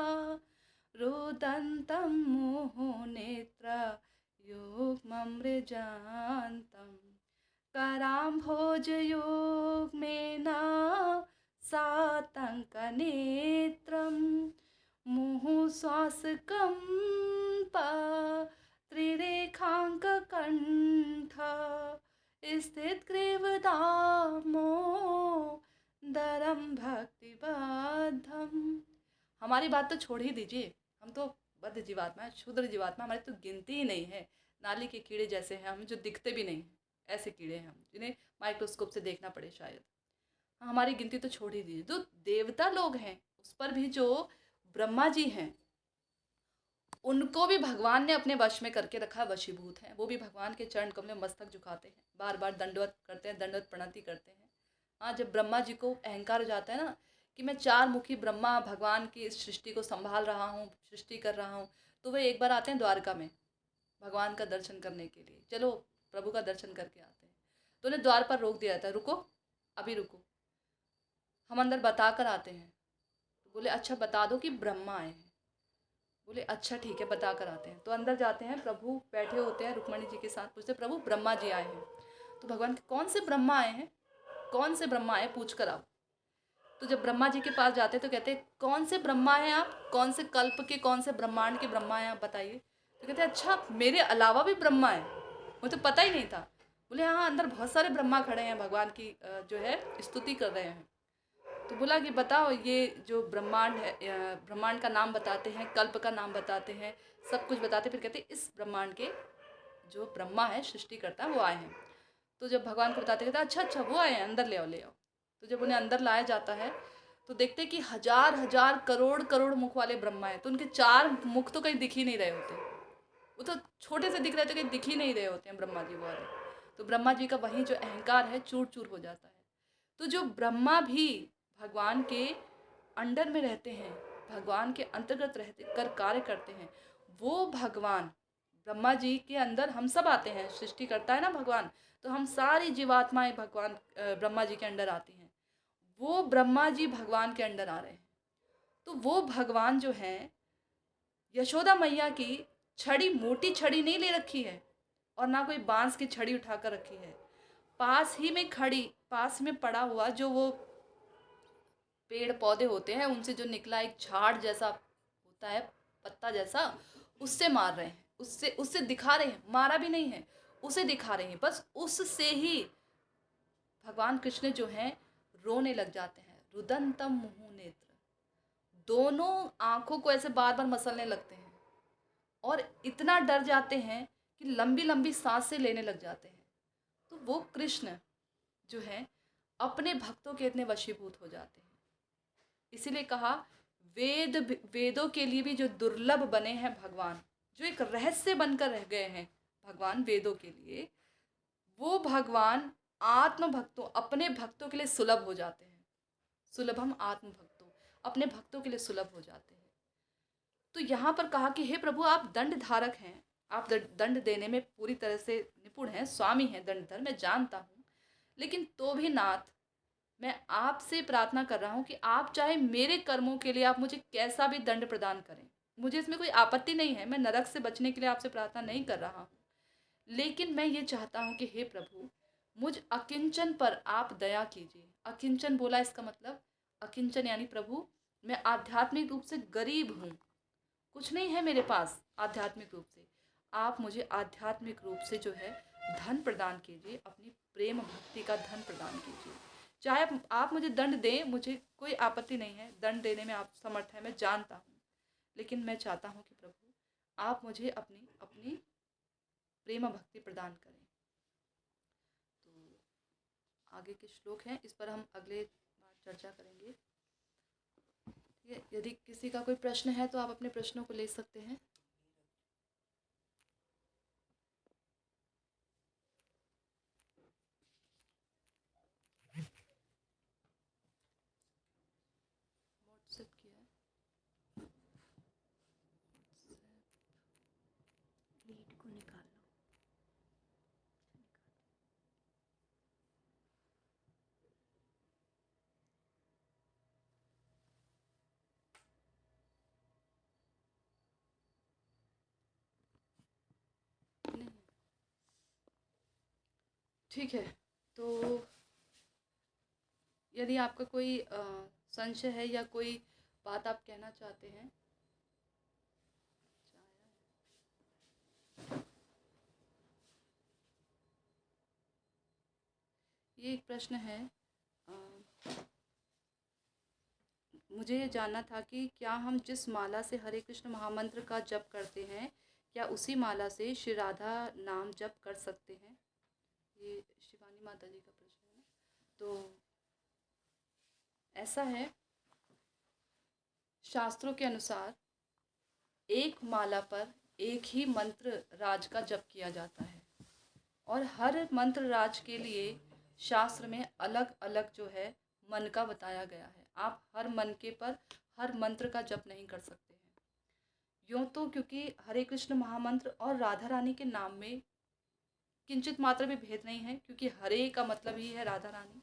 रुदन्तं मुहुनेत्रयुग्ममृजान्तम् कराम्भोजयुग्मेन सातङ्कनेत्रं मुहुश्वासकम्प त्रिरेखाङ्ककण्ठ स्थितग्रीवदामोदरं भक्तिबद्धम्। हमारी बात तो छोड़ ही दीजिए, हम तो बद्ध जीवात्मा है, क्षुद्र जीवात्मा, हमारी तो गिनती ही नहीं है। नाली के कीड़े जैसे हैं हम, जो दिखते भी नहीं हैं, ऐसे कीड़े हैं हम, जिन्हें माइक्रोस्कोप से देखना पड़े शायद। हाँ, हमारी गिनती तो छोड़ ही दीजिए। जो देवता लोग हैं, उस पर भी जो ब्रह्मा जी हैं, उनको भी भगवान ने अपने वश में करके रखा है, वशीभूत हैं। वो भी भगवान के चरण कमल में मस्तक झुकाते हैं, बार बार दंडवत करते हैं, दंडवत प्रणति करते हैं। हाँ, जब ब्रह्मा जी को अहंकार हो जाता है ना कि मैं चार मुखी ब्रह्मा भगवान की इस सृष्टि को संभाल रहा हूँ, सृष्टि कर रहा हूँ, तो वे एक बार आते हैं द्वारका में भगवान का दर्शन करने के लिए। चलो प्रभु का दर्शन करके आते हैं। तो उन्हें द्वार पर रोक दिया जाता है, रुको, अभी रुको, हम अंदर बता कर आते हैं। तो बोले अच्छा बता दो कि ब्रह्मा आए हैं। बोले अच्छा ठीक है, बता कर आते हैं। तो अंदर जाते हैं, प्रभु बैठे होते हैं रुक्मणी जी के साथ, पूछते प्रभु ब्रह्मा जी आए हैं। तो भगवान कौन से ब्रह्मा आए हैं, कौन से ब्रह्मा आए, पूछ कर आओ। तो जब ब्रह्मा जी के पास जाते तो कहते कौन से ब्रह्मा हैं आप, कौन से कल्प के, कौन से ब्रह्मांड के ब्रह्मा हैं आप, बताइए। तो कहते अच्छा मेरे अलावा भी ब्रह्मा है, मुझे तो पता ही नहीं था। बोले हाँ, अंदर बहुत सारे ब्रह्मा खड़े हैं, भगवान की जो है स्तुति कर रहे हैं। तो बोला कि बताओ ये जो ब्रह्मांड है, ब्रह्मांड का नाम बताते हैं, कल्प का नाम बताते हैं, सब कुछ बताते, फिर कहते इस ब्रह्मांड के जो ब्रह्मा है, सृष्टि करता है, वो आए हैं। तो जब भगवान को बताते कहते अच्छा अच्छा वो आए हैं, अंदर ले आओ ले आओ। तो जब उन्हें अंदर लाया जाता है तो देखते हैं कि हजार हजार करोड़ करोड़ मुख वाले ब्रह्मा हैं। तो उनके चार मुख तो कहीं दिख ही नहीं रहे होते, वो तो छोटे से दिख रहे थे, कहीं दिख ही नहीं रहे होते हैं ब्रह्मा जी वाले। तो ब्रह्मा जी का वही जो अहंकार है चूर चूर हो जाता है। तो जो ब्रह्मा भी भगवान के अंडर में रहते हैं, भगवान के अंतर्गत रहते कर कार्य करते हैं, वो भगवान ब्रह्मा जी के अंदर हम सब आते हैं, सृष्टि करता है ना भगवान, तो हम सारी जीवात्माएं भगवान ब्रह्मा जी के अंडर आती हैं। वो ब्रह्मा जी भगवान के अंडर आ रहे हैं। तो वो भगवान जो हैं, यशोदा मैया की छड़ी, मोटी छड़ी नहीं ले रखी है और ना कोई बांस की छड़ी उठा कर रखी है। पास ही में खड़ी, पास में पड़ा हुआ जो वो पेड़ पौधे होते हैं, उनसे जो निकला एक झाड़ जैसा होता है, पत्ता जैसा, उससे मार रहे हैं, उससे उससे दिखा रहे हैं, मारा भी नहीं है, उसे दिखा रहे हैं। बस उससे ही भगवान कृष्ण जो हैं रोने लग जाते हैं। रुदंतम मुहु नेत्र, दोनों आंखों को ऐसे बार बार मसलने लगते हैं और इतना डर जाते हैं कि लंबी लंबी सांसें लेने लग जाते हैं। तो वो कृष्ण जो है अपने भक्तों के इतने वशीभूत हो जाते हैं। इसीलिए कहा वेदों के लिए भी जो दुर्लभ बने हैं भगवान, जो एक रहस्य बनकर रह गए हैं भगवान वेदों के लिए, वो भगवान आत्म भक्तों, अपने भक्तों के लिए सुलभ हो जाते हैं। सुलभम आत्म भक्तों, अपने भक्तों के लिए सुलभ हो जाते हैं। तो यहाँ पर कहा कि हे प्रभु आप दंड धारक हैं, आप दंड देने में पूरी तरह से निपुण हैं, स्वामी हैं दंडधर, मैं जानता हूँ। लेकिन तो भी नाथ, मैं आपसे प्रार्थना कर रहा हूँ कि आप चाहे मेरे कर्मों के लिए आप मुझे कैसा भी दंड प्रदान करें, मुझे इसमें कोई आपत्ति नहीं है, मैं नरक से बचने के लिए आपसे प्रार्थना नहीं कर रहा हूँ। लेकिन मैं ये चाहता हूँ कि हे प्रभु, मुझ अकिंचन पर आप दया कीजिए। अकिंचन बोला, इसका मतलब अकिंचन यानी प्रभु मैं आध्यात्मिक रूप से गरीब हूँ, कुछ नहीं है मेरे पास आध्यात्मिक रूप से। आप मुझे आध्यात्मिक रूप से जो है धन प्रदान कीजिए, अपनी प्रेम भक्ति का धन प्रदान कीजिए। चाहे आप मुझे दंड दें, मुझे कोई आपत्ति नहीं है, दंड देने में आप समर्थ हैं, मैं जानता हूँ। लेकिन मैं चाहता हूँ कि प्रभु आप मुझे अपनी अपनी प्रेम भक्ति प्रदान करें। तो आगे के श्लोक हैं, इस पर हम अगले बार चर्चा करेंगे। ठीक है, यदि किसी का कोई प्रश्न है तो आप अपने प्रश्नों को ले सकते हैं। व्हाट्सएप किया है। लीड को निकाल लो। नहीं, ठीक है। तो यदि आपका कोई संशय है या कोई बात आप कहना चाहते हैं। ये एक प्रश्न है, मुझे ये जानना था कि क्या हम जिस माला से हरे कृष्ण महामंत्र का जप करते हैं, क्या उसी माला से श्री राधा नाम जप कर सकते हैं? ये शिवानी माता जी का प्रश्न है ना। तो ऐसा है, शास्त्रों के अनुसार एक माला पर एक ही मंत्र राज का जप किया जाता है, और हर मंत्र राज के लिए शास्त्र में अलग अलग जो है मन का बताया गया है। आप हर मन के पर हर मंत्र का जप नहीं कर सकते हैं। यूँ तो क्योंकि हरे कृष्ण महामंत्र और राधा रानी के नाम में किंचित मात्र भी भेद नहीं है, क्योंकि हरे का मतलब ही है राधा रानी।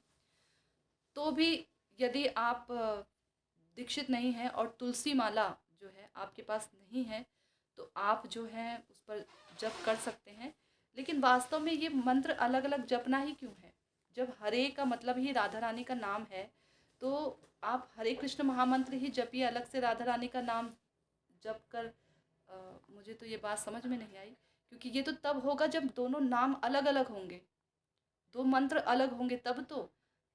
तो भी यदि आप दीक्षित नहीं हैं और तुलसी माला जो है आपके पास नहीं है, तो आप जो है उस पर जप कर सकते हैं। लेकिन वास्तव में ये मंत्र अलग अलग जपना ही क्यों है? जब हरे का मतलब ही राधा रानी का नाम है, तो आप हरे कृष्ण महामंत्र ही जपिए, अलग से राधा रानी का नाम जप कर। मुझे तो ये बात समझ में नहीं आई, क्योंकि ये तो तब होगा जब दोनों नाम अलग अलग होंगे, दो मंत्र अलग होंगे, तब तो।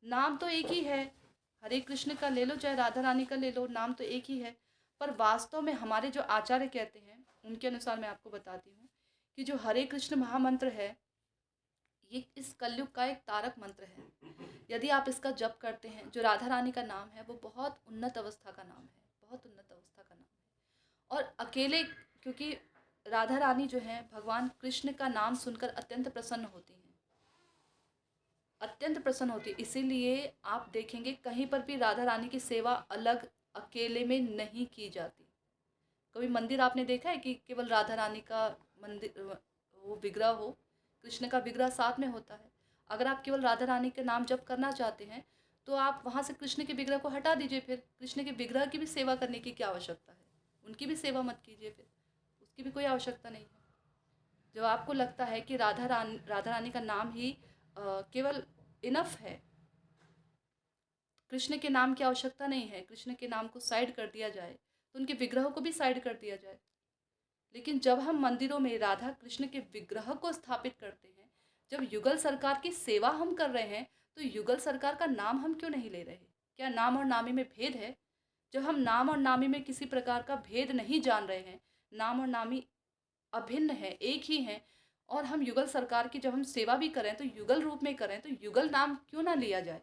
नाम तो एक ही है, हरे कृष्ण का ले लो चाहे राधा रानी का ले लो, नाम तो एक ही है। पर वास्तव में हमारे जो आचार्य कहते हैं, उनके अनुसार मैं आपको बताती हूँ कि जो हरे कृष्ण महामंत्र है, ये इस कलयुग का एक तारक मंत्र है। यदि आप इसका जप करते हैं, जो राधा रानी का नाम है वो बहुत उन्नत अवस्था का नाम है, बहुत उन्नत अवस्था का नाम है। और अकेले, क्योंकि राधा रानी जो है भगवान कृष्ण का नाम सुनकर अत्यंत प्रसन्न होती हैं, अत्यंत प्रसन्न होती है। इसीलिए आप देखेंगे कहीं पर भी राधा रानी की सेवा अलग अकेले में नहीं की जाती। कभी मंदिर आपने देखा है कि केवल राधा रानी का मंदिर, वो विग्रह हो, कृष्ण का विग्रह साथ में होता है? अगर आप केवल राधा रानी के नाम जप करना चाहते हैं, तो आप वहाँ से कृष्ण के विग्रह को हटा दीजिए। फिर कृष्ण के विग्रह की भी सेवा करने की क्या आवश्यकता है? उनकी भी सेवा मत कीजिए, फिर उसकी भी कोई आवश्यकता नहीं है। जब आपको लगता है कि राधा रानी का नाम ही केवल इनफ है, कृष्ण के नाम की आवश्यकता नहीं है, कृष्ण के नाम को साइड कर दिया जाए, तो उनके विग्रह को भी साइड कर दिया जाए। लेकिन जब हम मंदिरों में राधा कृष्ण के विग्रह को स्थापित करते हैं, जब युगल सरकार की सेवा हम कर रहे हैं, तो युगल सरकार का नाम हम क्यों नहीं ले रहे? क्या नाम और नामी में भेद है? जब हम नाम और नामी में किसी प्रकार का भेद नहीं जान रहे हैं, नाम और नामी अभिन्न है, एक ही हैं, और हम युगल सरकार की जब हम सेवा भी करें तो युगल रूप में करें, तो युगल नाम क्यों ना लिया जाए?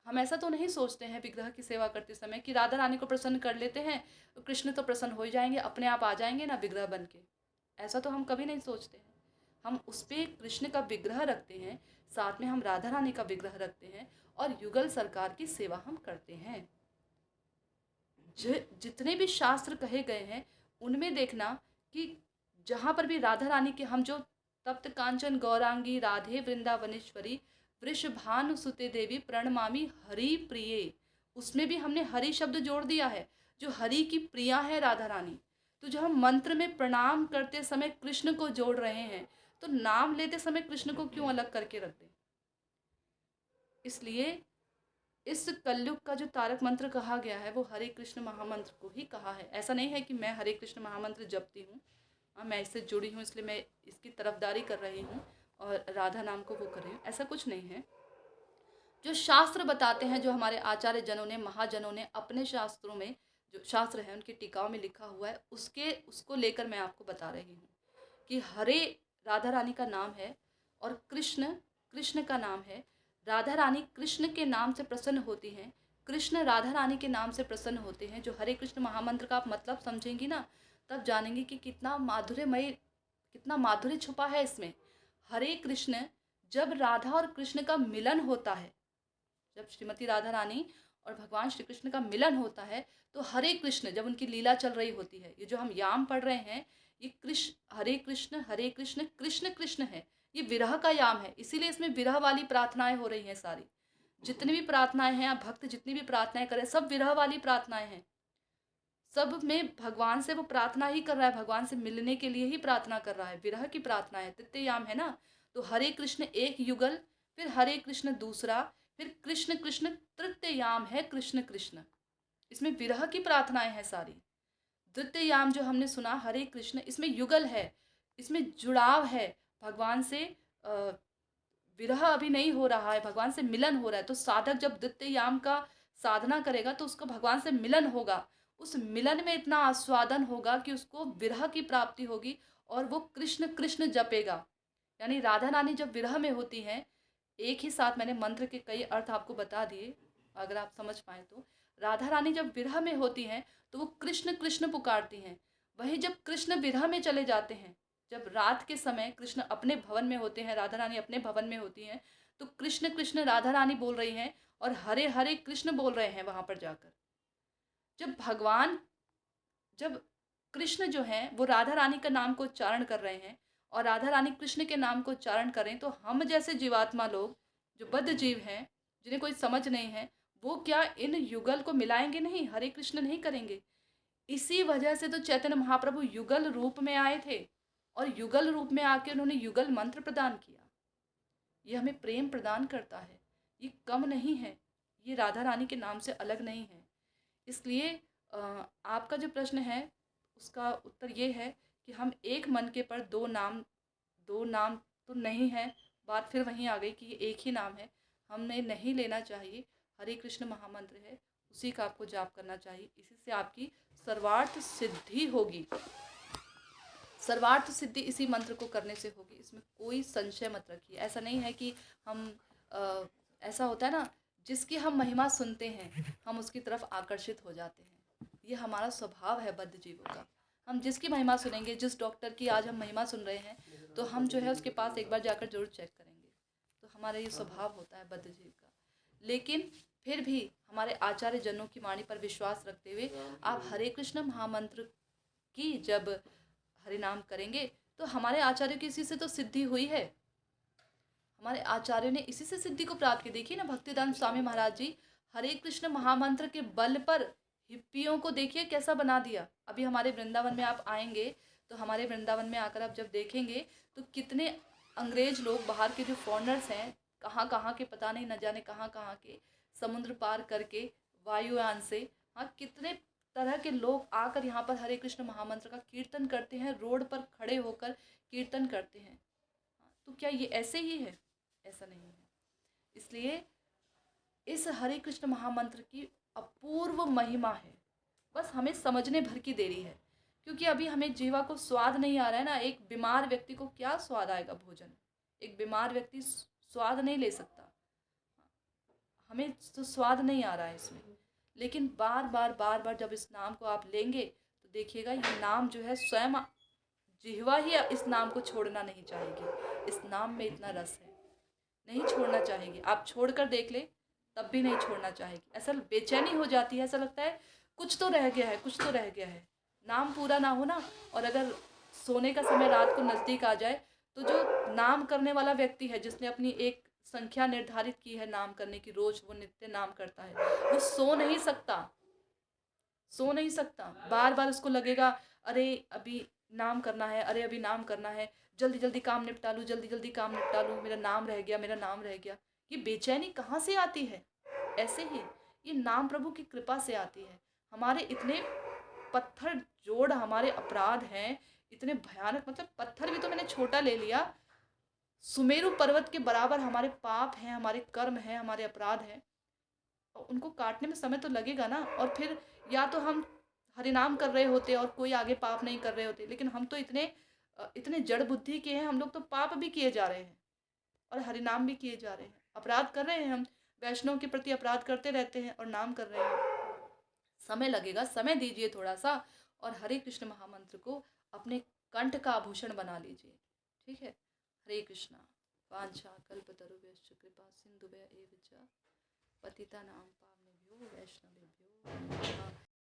हम ऐसा तो नहीं सोचते हैं विग्रह की सेवा करते समय कि राधा रानी को प्रसन्न कर लेते हैं, तो कृष्ण तो प्रसन्न हो ही जाएंगे, अपने आप आ जाएंगे ना विग्रह बन के। ऐसा तो हम कभी नहीं सोचते हैं। हम उस पर कृष्ण का विग्रह रखते हैं, साथ में हम राधा रानी का विग्रह रखते हैं, और युगल सरकार की सेवा हम करते हैं। जितने भी शास्त्र कहे गए हैं, उनमें देखना कि जहाँ पर भी राधा रानी के हम जो तप्त कांचन गौरांगी राधे वृंदावनेश्वरी वृषभानु सुते देवी प्रणमामि हरि प्रिये, उसमें भी हमने हरि शब्द जोड़ दिया है, जो हरि की प्रिया है राधा रानी। तो जब हम मंत्र में प्रणाम करते समय कृष्ण को जोड़ रहे हैं, तो नाम लेते समय कृष्ण को क्यों अलग करके रख दें? इसलिए इस कलयुग का जो तारक मंत्र कहा गया है वो हरे कृष्ण महामंत्र को ही कहा है। ऐसा नहीं है कि मैं हरे कृष्ण महामंत्र जपती हूँ, मैं इससे जुड़ी हूँ इसलिए मैं इसकी तरफदारी कर रही हूँ और राधा नाम को वो कर रही हूँ, ऐसा कुछ नहीं है। जो शास्त्र बताते हैं, जो हमारे आचार्य जनों ने, महाजनों ने अपने शास्त्रों में, जो शास्त्र है उनकी टीकाओं में लिखा हुआ है, उसको लेकर मैं आपको बता रही हूँ कि हरे राधा रानी का नाम है और कृष्ण कृष्ण का नाम है। राधा रानी कृष्ण के नाम से प्रसन्न होती हैं, कृष्ण राधा रानी के नाम से प्रसन्न होते हैं। जो हरे कृष्ण महामंत्र का आप मतलब समझेंगी ना, तब जानेंगी कि कितना माधुर्यमय, कितना माधुर्य छुपा है इसमें। हरे कृष्ण, जब राधा और कृष्ण का मिलन होता है, जब श्रीमती राधा रानी और भगवान श्री कृष्ण का मिलन होता है, तो हरे कृष्ण, जब उनकी लीला चल रही होती है, ये जो हम याम पढ़ रहे हैं, ये हरे कृष्ण कृष्ण कृष्ण है, ये विरह का याम है। इसीलिए इसमें विरह वाली प्रार्थनाएं हो रही हैं सारी। जितनी भी प्रार्थनाएं हैं, आप भक्त जितनी भी प्रार्थनाएं करें, सब विरह वाली प्रार्थनाएं हैं। सब में भगवान से वो प्रार्थना ही कर रहा है, भगवान से मिलने के लिए ही प्रार्थना कर रहा है, विरह की प्रार्थना है, तृतीय याम है ना। तो हरे कृष्ण एक युगल, फिर हरे कृष्ण दूसरा, फिर कृष्ण कृष्ण तृतीय याम है कृष्ण कृष्ण। इसमें विरह की प्रार्थनाएं हैं सारी। द्वितीय याम जो हमने सुना हरे कृष्ण, इसमें युगल है, इसमें जुड़ाव है भगवान से। विरह अभी नहीं हो रहा है, भगवान से मिलन हो रहा है। तो साधक जब द्वितीय याम का साधना करेगा तो उसको भगवान से मिलन होगा, उस मिलन में इतना आस्वादन होगा कि उसको विरह की प्राप्ति होगी और वो कृष्ण कृष्ण जपेगा। यानी राधा रानी जब विरह में होती हैं, एक ही साथ मैंने मंत्र के कई अर्थ आपको बता दिए, अगर आप समझ पाए तो। राधा रानी जब विरह में होती हैं तो वो कृष्ण कृष्ण पुकारती हैं। वहीं जब कृष्ण विरह में चले जाते हैं, जब रात के समय कृष्ण अपने भवन में होते हैं, राधा रानी अपने भवन में होती हैं, तो कृष्ण कृष्ण राधा रानी बोल रही हैं और हरे हरे कृष्ण बोल रहे हैं वहां पर जाकर। जब भगवान, जब कृष्ण जो हैं वो राधा रानी का नाम को उच्चारण कर रहे हैं और राधा रानी कृष्ण के नाम को उच्चारण करें, तो हम जैसे जीवात्मा लोग, जो बद्ध जीव हैं, जिन्हें कोई समझ नहीं है, वो क्या इन युगल को मिलाएंगे नहीं, हरे कृष्ण नहीं करेंगे? इसी वजह से तो चैतन्य महाप्रभु युगल रूप में आए थे और युगल रूप में आके उन्होंने युगल मंत्र प्रदान किया। ये हमें प्रेम प्रदान करता है, ये कम नहीं है, ये राधा रानी के नाम से अलग नहीं है। इसलिए आपका जो प्रश्न है उसका उत्तर ये है कि हम एक मन के पर दो नाम तो नहीं है। बात फिर वहीं आ गई कि ये एक ही नाम है, हमें नहीं लेना चाहिए। हरे कृष्ण महामंत्र है, उसी का आपको जाप करना चाहिए, इसी से आपकी सर्वार्थ सिद्धि होगी। सर्वार्थ सिद्धि इसी मंत्र को करने से होगी, इसमें कोई संशय मत रखिए। ऐसा नहीं है कि हम ऐसा होता है ना, जिसकी हम महिमा सुनते हैं हम उसकी तरफ आकर्षित हो जाते हैं। ये हमारा स्वभाव है बद्ध जीवों का। हम जिसकी महिमा सुनेंगे, जिस डॉक्टर की आज हम महिमा सुन रहे हैं, तो हम जो है उसके पास एक बार जाकर जरूर चेक करेंगे। तो हमारा ये स्वभाव होता है बद्ध जीव का। लेकिन फिर भी हमारे आचार्य जनों की वाणी पर विश्वास रखते हुए आप हरे कृष्ण महामंत्र की जब हरिनाम करेंगे, तो हमारे आचार्यों की इसी से तो सिद्धि हुई है। हमारे आचार्यों ने इसी से सिद्धि को प्राप्त की। देखिए ना, भक्तिदान स्वामी महाराज जी हरे कृष्ण महामंत्र के बल पर हिप्पियों को देखिए कैसा बना दिया। अभी हमारे वृंदावन में आप आएंगे तो हमारे वृंदावन में आकर आप जब देखेंगे तो कितने अंग्रेज लोग, बाहर के जो फॉरेनर्स हैं, कहाँ कहाँ के पता नहीं, न जाने कहाँ कहाँ के, समुद्र पार करके वायुयान से, हाँ, कितने तरह के लोग आकर यहाँ पर हरे कृष्ण महामंत्र का कीर्तन करते हैं, रोड पर खड़े होकर कीर्तन करते हैं। तो क्या ये ऐसे ही है? ऐसा नहीं है। इसलिए इस हरे कृष्ण महामंत्र की अपूर्व महिमा है, बस हमें समझने भर की देरी है। क्योंकि अभी हमें जीवा को स्वाद नहीं आ रहा है ना। एक बीमार व्यक्ति को क्या स्वाद आएगा भोजन? एक बीमार व्यक्ति स्वाद नहीं ले सकता, हमें तो स्वाद नहीं आ रहा है इसमें। लेकिन बार बार जब इस नाम को आप लेंगे तो देखिएगा ये नाम जो है, स्वयं जिह्वा ही इस नाम को छोड़ना नहीं चाहेगी। इस नाम में इतना रस है, नहीं छोड़ना चाहेगी। आप छोड़ कर देख ले तब भी नहीं छोड़ना चाहेगी। ऐसा बेचैनी हो जाती है, ऐसा लगता है कुछ तो रह गया है, कुछ तो रह गया है। नाम पूरा ना हो ना, और अगर सोने का समय रात को नज़दीक आ जाए, तो जो नाम करने वाला व्यक्ति है, जिसने अपनी एक संख्या निर्धारित की है नाम करने की, रोज वो नित्य नाम करता है, वो सो नहीं सकता, सो नहीं सकता। बार बार उसको लगेगा अरे अभी नाम करना है, अरे अभी नाम करना है। जल्दी जल्दी काम निपटा लूँ, जल्दी जल्दी काम निपटा लूँ, मेरा नाम रह गया, मेरा नाम रह गया। ये बेचैनी कहाँ से आती है? ऐसे ही ये नाम प्रभु की कृपा से आती है। हमारे इतने पत्थर जोड़ हमारे अपराध हैं, इतने भयानक, मतलब पत्थर भी तो मैंने छोटा ले लिया, सुमेरु पर्वत के बराबर हमारे पाप हैं, हमारे कर्म हैं, हमारे अपराध हैं। और उनको काटने में समय तो लगेगा ना। और फिर या तो हम हरिनाम कर रहे होते और कोई आगे पाप नहीं कर रहे होते, लेकिन हम तो इतने जड़ बुद्धि के हैं, हम लोग तो पाप भी किए जा रहे हैं और हरिनाम भी किए जा रहे हैं, अपराध कर रहे हैं, हम वैष्णव के प्रति अपराध करते रहते हैं और नाम कर रहे हैं। समय लगेगा, समय दीजिए थोड़ा सा, और हरे कृष्ण महामंत्र को अपने कंठ का आभूषण बना लीजिए। ठीक है। हरे कृष्णा। वांछा कल्पतरुभ्यश्च कृपा सिंधुभ्य एव च पतितानां पावनेभ्यो वैष्णवेभ्यो नमः।